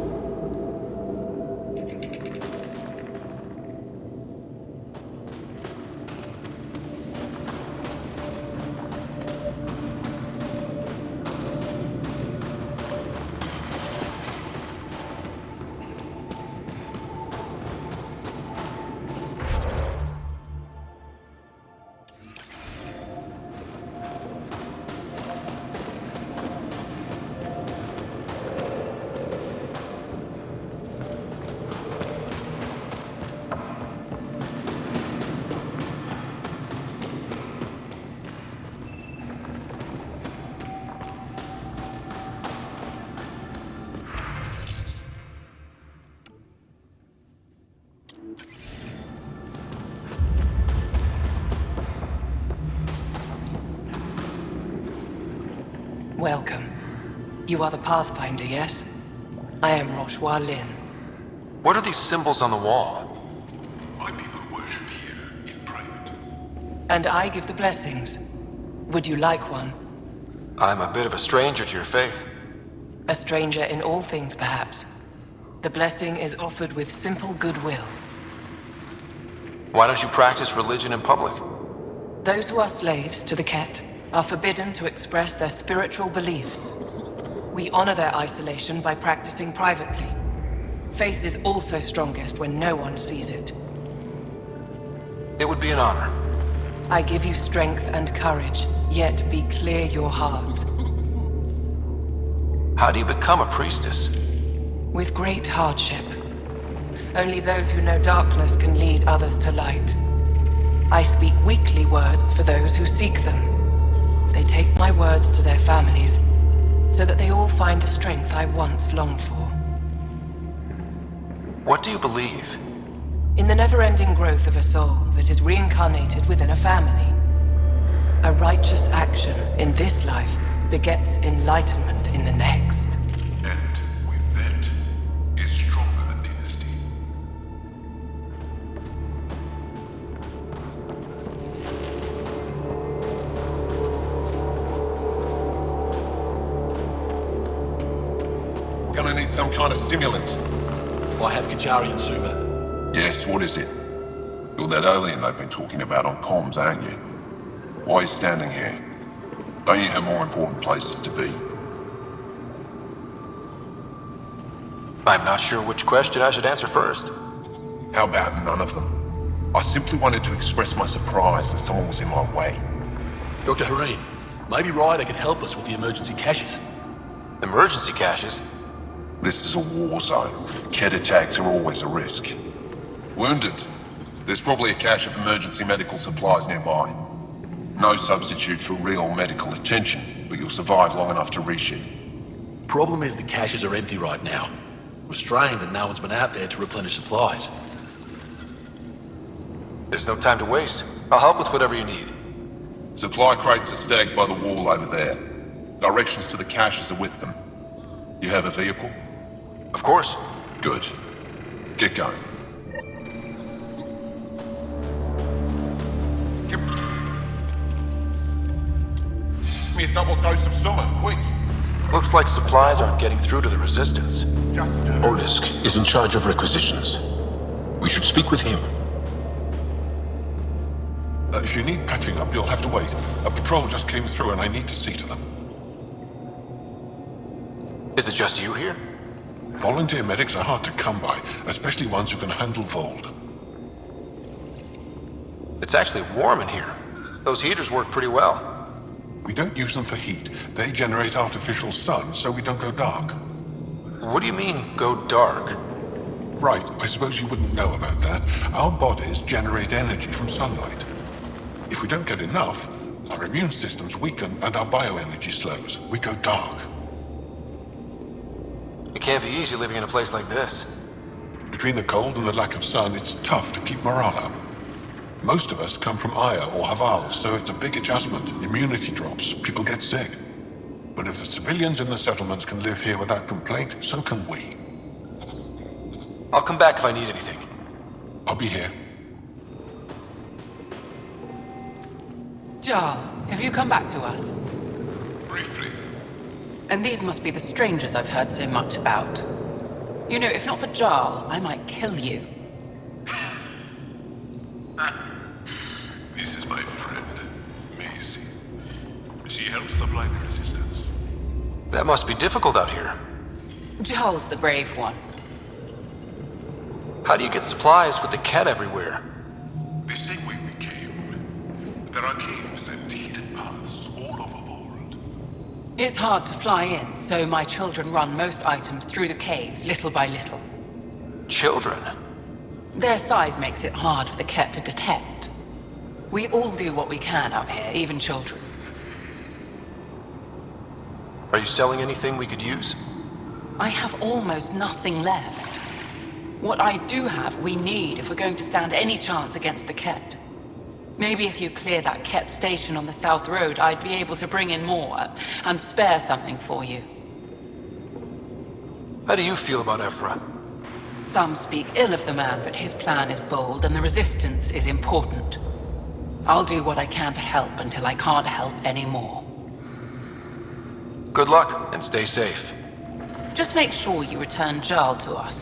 Welcome. You are the Pathfinder, yes? I am Roshua Lin. What are these symbols on the wall? My people worship here in private. And I give the blessings. Would you like one? I'm a bit of a stranger to your faith. A stranger in all things, perhaps. The blessing is offered with simple goodwill. Why don't you practice religion in public? Those who are slaves to the Kett are forbidden to express their spiritual beliefs. We honor their isolation by practicing privately. Faith is also strongest when no one sees it. It would be an honor. I give you strength and courage, yet be clear your heart. How do you become a priestess? With great hardship. Only those who know darkness can lead others to light. I speak weakly words for those who seek them. They take my words to their families, so that they all find the strength I once longed for. What do you believe? In the never-ending growth of a soul that is reincarnated within a family. A righteous action in this life begets enlightenment in the next. And with that is stronger than dynasty. We're gonna need some kind of stimulant. I have Kadara and Zuma. Yes, what is it? You're that alien they've been talking about on comms, aren't you? Why are you standing here? Don't you have more important places to be? I'm not sure which question I should answer first. How about none of them? I simply wanted to express my surprise that someone was in my way. Dr. Hareen, maybe Ryder could help us with the emergency caches. Emergency caches? This is a war zone. Ket attacks are always a risk. Wounded. There's probably a cache of emergency medical supplies nearby. No substitute for real medical attention, but you'll survive long enough to reship. Problem is the caches are empty right now. We're strained and no one's been out there to replenish supplies. There's no time to waste. I'll help with whatever you need. Supply crates are stacked by the wall over there. Directions to the caches are with them. You have a vehicle? Of course. Good. Get going. Give me a double dose of Summer, quick! Looks like supplies aren't getting through to the Resistance. Olisk is in charge of requisitions. We should speak with him. If you need patching up, you'll have to wait. A patrol just came through and I need to see to them. Is it just you here? Volunteer medics are hard to come by, especially ones who can handle Vold. It's actually warm in here. Those heaters work pretty well. We don't use them for heat. They generate artificial sun, so we don't go dark. What do you mean, go dark? Right, I suppose you wouldn't know about that. Our bodies generate energy from sunlight. If we don't get enough, our immune systems weaken and our bioenergy slows. We go dark. It can't be easy living in a place like this. Between the cold and the lack of sun, it's tough to keep morale up. Most of us come from Aya or Haval, so it's a big adjustment. Immunity drops, people get sick. But if the civilians in the settlements can live here without complaint, so can we. I'll come back if I need anything. I'll be here. Jarl, have you come back to us? Briefly. And these must be the strangers I've heard so much about. You know, if not for Jarl, I might kill you. This is my friend, Maisie. She helps supply the resistance. That must be difficult out here. Jarl's the brave one. How do you get supplies with the cat everywhere? The same way we came. There are caves and hidden paths all over Vold. It's hard to fly in, so my children run most items through the caves, little by little. Children? Their size makes it hard for the cat to detect. We all do what we can out here, even children. Are you selling anything we could use? I have almost nothing left. What I do have, we need if we're going to stand any chance against the Ket. Maybe if you clear that Ket station on the South Road, I'd be able to bring in more and spare something for you. How do you feel about Ephra? Some speak ill of the man, but his plan is bold and the resistance is important. I'll do what I can to help until I can't help anymore. Good luck, and stay safe. Just make sure you return Jarl to us.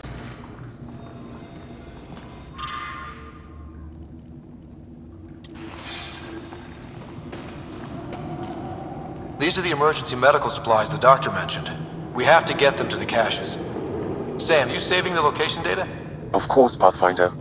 These are the emergency medical supplies the doctor mentioned. We have to get them to the caches. Sam, you saving the location data? Of course, Pathfinder.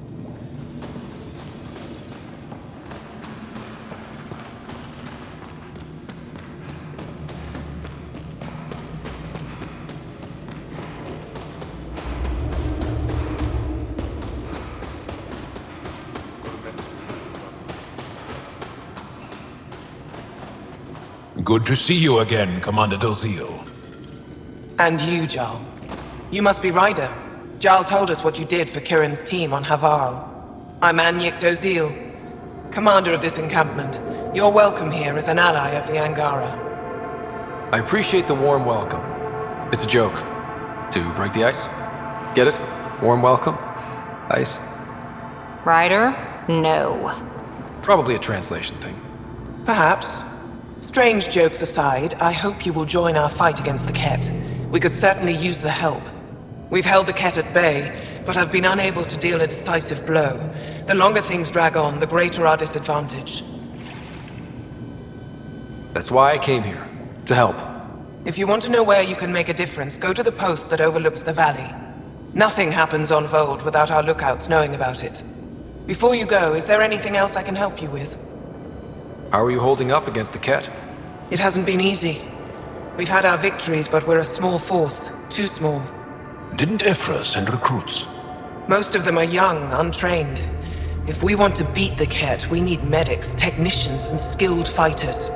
Good to see you again, Commander Dozil. And you, Jarl. You must be Ryder. Jarl told us what you did for Kirin's team on Havarl. I'm Anyek Dozil, commander of this encampment. You're welcome here as an ally of the Angara. I appreciate the warm welcome. It's a joke. To break the ice? Get it? Warm welcome? Ice? Ryder? No. Probably a translation thing. Perhaps. Strange jokes aside, I hope you will join our fight against the Ket. We could certainly use the help. We've held the Ket at bay, but have been unable to deal a decisive blow. The longer things drag on, the greater our disadvantage. That's why I came here. To help. If you want to know where you can make a difference, go to the post that overlooks the valley. Nothing happens on Vold without our lookouts knowing about it. Before you go, is there anything else I can help you with? How are you holding up against the Ket? It hasn't been easy. We've had our victories, but we're a small force. Too small. Didn't Ephra send recruits? Most of them are young, untrained. If we want to beat the Ket, we need medics, technicians, and skilled fighters.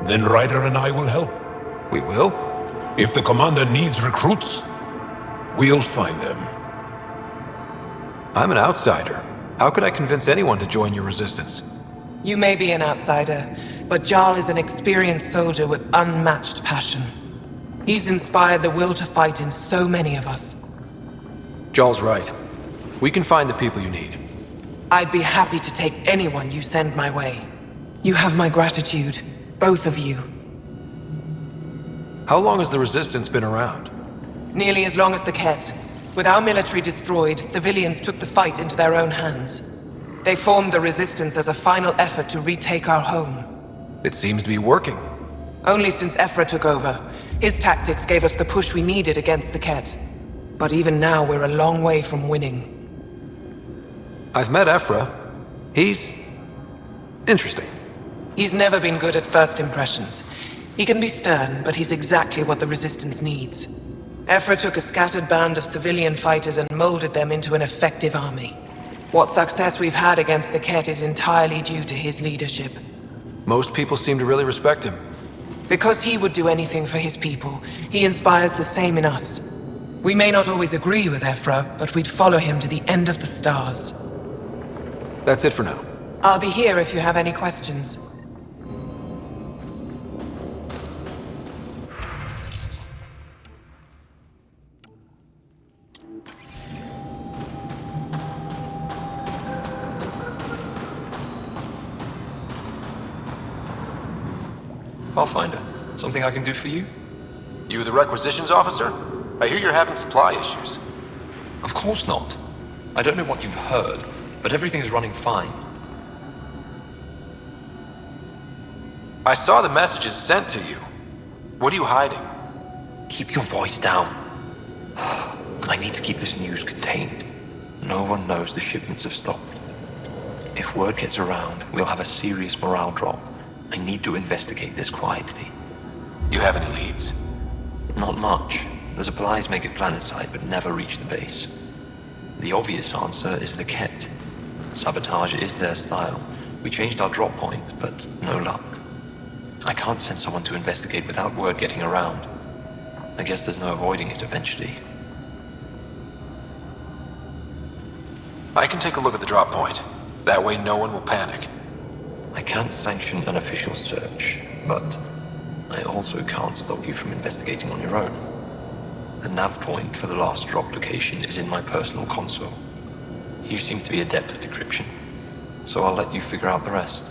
Then Ryder and I will help. We will? If the commander needs recruits, we'll find them. I'm an outsider. How could I convince anyone to join your resistance? You may be an outsider, but Jarl is an experienced soldier with unmatched passion. He's inspired the will to fight in so many of us. Jarl's right. We can find the people you need. I'd be happy to take anyone you send my way. You have my gratitude, both of you. How long has the Resistance been around? Nearly as long as the Ket. With our military destroyed, civilians took the fight into their own hands. They formed the Resistance as a final effort to retake our home. It seems to be working. Only since Ephra took over. His tactics gave us the push we needed against the Ket. But even now, we're a long way from winning. I've met Ephra. He's interesting. He's never been good at first impressions. He can be stern, but he's exactly what the Resistance needs. Ephra took a scattered band of civilian fighters and molded them into an effective army. What success we've had against the Ket is entirely due to his leadership. Most people seem to really respect him. Because he would do anything for his people, he inspires the same in us. We may not always agree with Ephra, but we'd follow him to the end of the stars. That's it for now. I'll be here if you have any questions. Pathfinder, something I can do for you? You the requisitions officer? I hear you're having supply issues. Of course not. I don't know what you've heard, but everything is running fine. I saw the messages sent to you. What are you hiding? Keep your voice down. I need to keep this news contained. No one knows the shipments have stopped. If word gets around, we'll have a serious morale drop. I need to investigate this quietly. You have any leads? Not much. The supplies make it planetside, but never reach the base. The obvious answer is the Ket. Sabotage is their style. We changed our drop point, but no luck. I can't send someone to investigate without word getting around. I guess there's no avoiding it eventually. I can take a look at the drop point. That way no one will panic. I can't sanction an official search, but I also can't stop you from investigating on your own. The nav point for the last drop location is in my personal console. You seem to be adept at decryption, so I'll let you figure out the rest.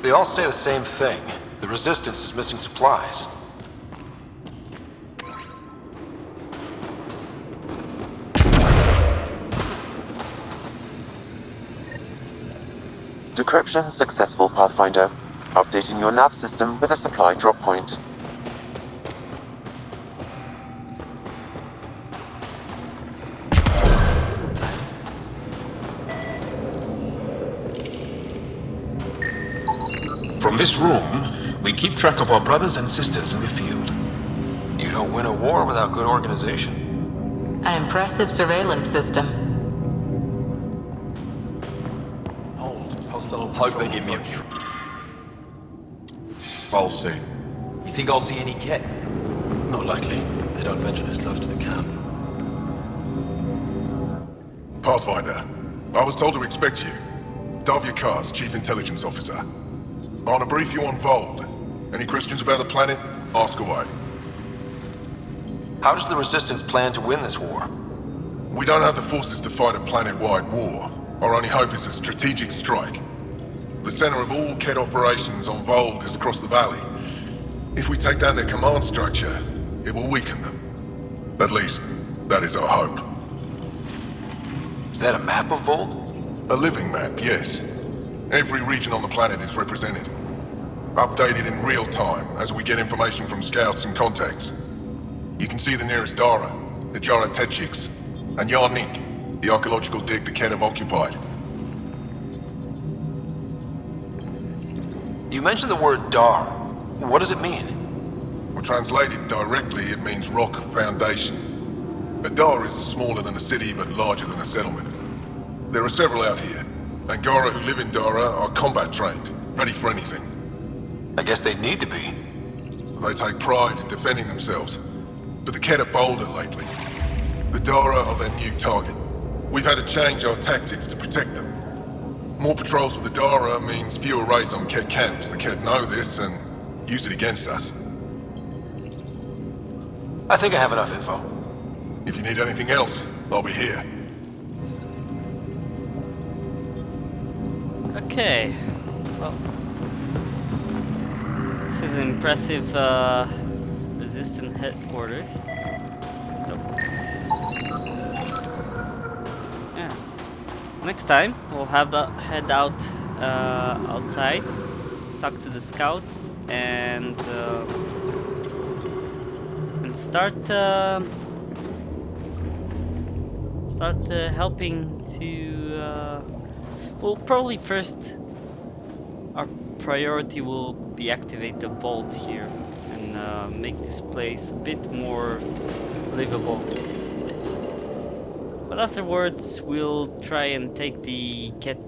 They all say the same thing. The Resistance is missing supplies. Decryption successful, Pathfinder. Updating your nav system with a supply drop point. From this room, we keep track of our brothers and sisters in the field. You don't win a war without good organization. An impressive surveillance system. Hope they give me a... I'll see. You think I'll see any cat? Not likely. They don't venture this close to the camp. Pathfinder, I was told to expect you. Davia Kars, Chief Intelligence Officer. I want to brief you on Vold. Any questions about the planet? Ask away. How does the Resistance plan to win this war? We don't have the forces to fight a planet-wide war. Our only hope is a strategic strike. The center of all Kett operations on Vold is across the valley. If we take down their command structure, it will weaken them. At least, that is our hope. Is that a map of Vold? A living map, yes. Every region on the planet is represented. Updated in real time as we get information from scouts and contacts. You can see the nearest Dara, the Jara Tetchiks, and Yarnik, the archaeological dig the Kett have occupied. You mentioned the word Dar. What does it mean? Well, translated directly, it means rock foundation. A Dar is smaller than a city, but larger than a settlement. There are several out here. Angara who live in Dara are combat trained, ready for anything. I guess they'd need to be. They take pride in defending themselves, but the Kett are bolder lately. The Dara are their new target. We've had to change our tactics to protect them. More patrols with the Dara means fewer raids on Kett camps. The Kett know this and use it against us. I think I have enough info. If you need anything else, I'll be here. Okay. Well, this is an impressive resistant headquarters. Yeah. Next time we'll have head out outside, talk to the scouts, and start helping to. Well, probably first our priority will be activate the vault here and make this place a bit more livable. But afterwards, we'll try and take the Kett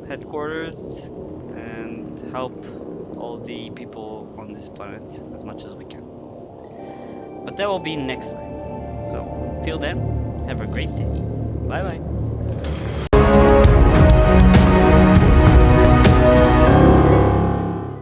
headquarters and help all the people on this planet as much as we can. But that will be next time. So, till then, have a great day. Bye bye.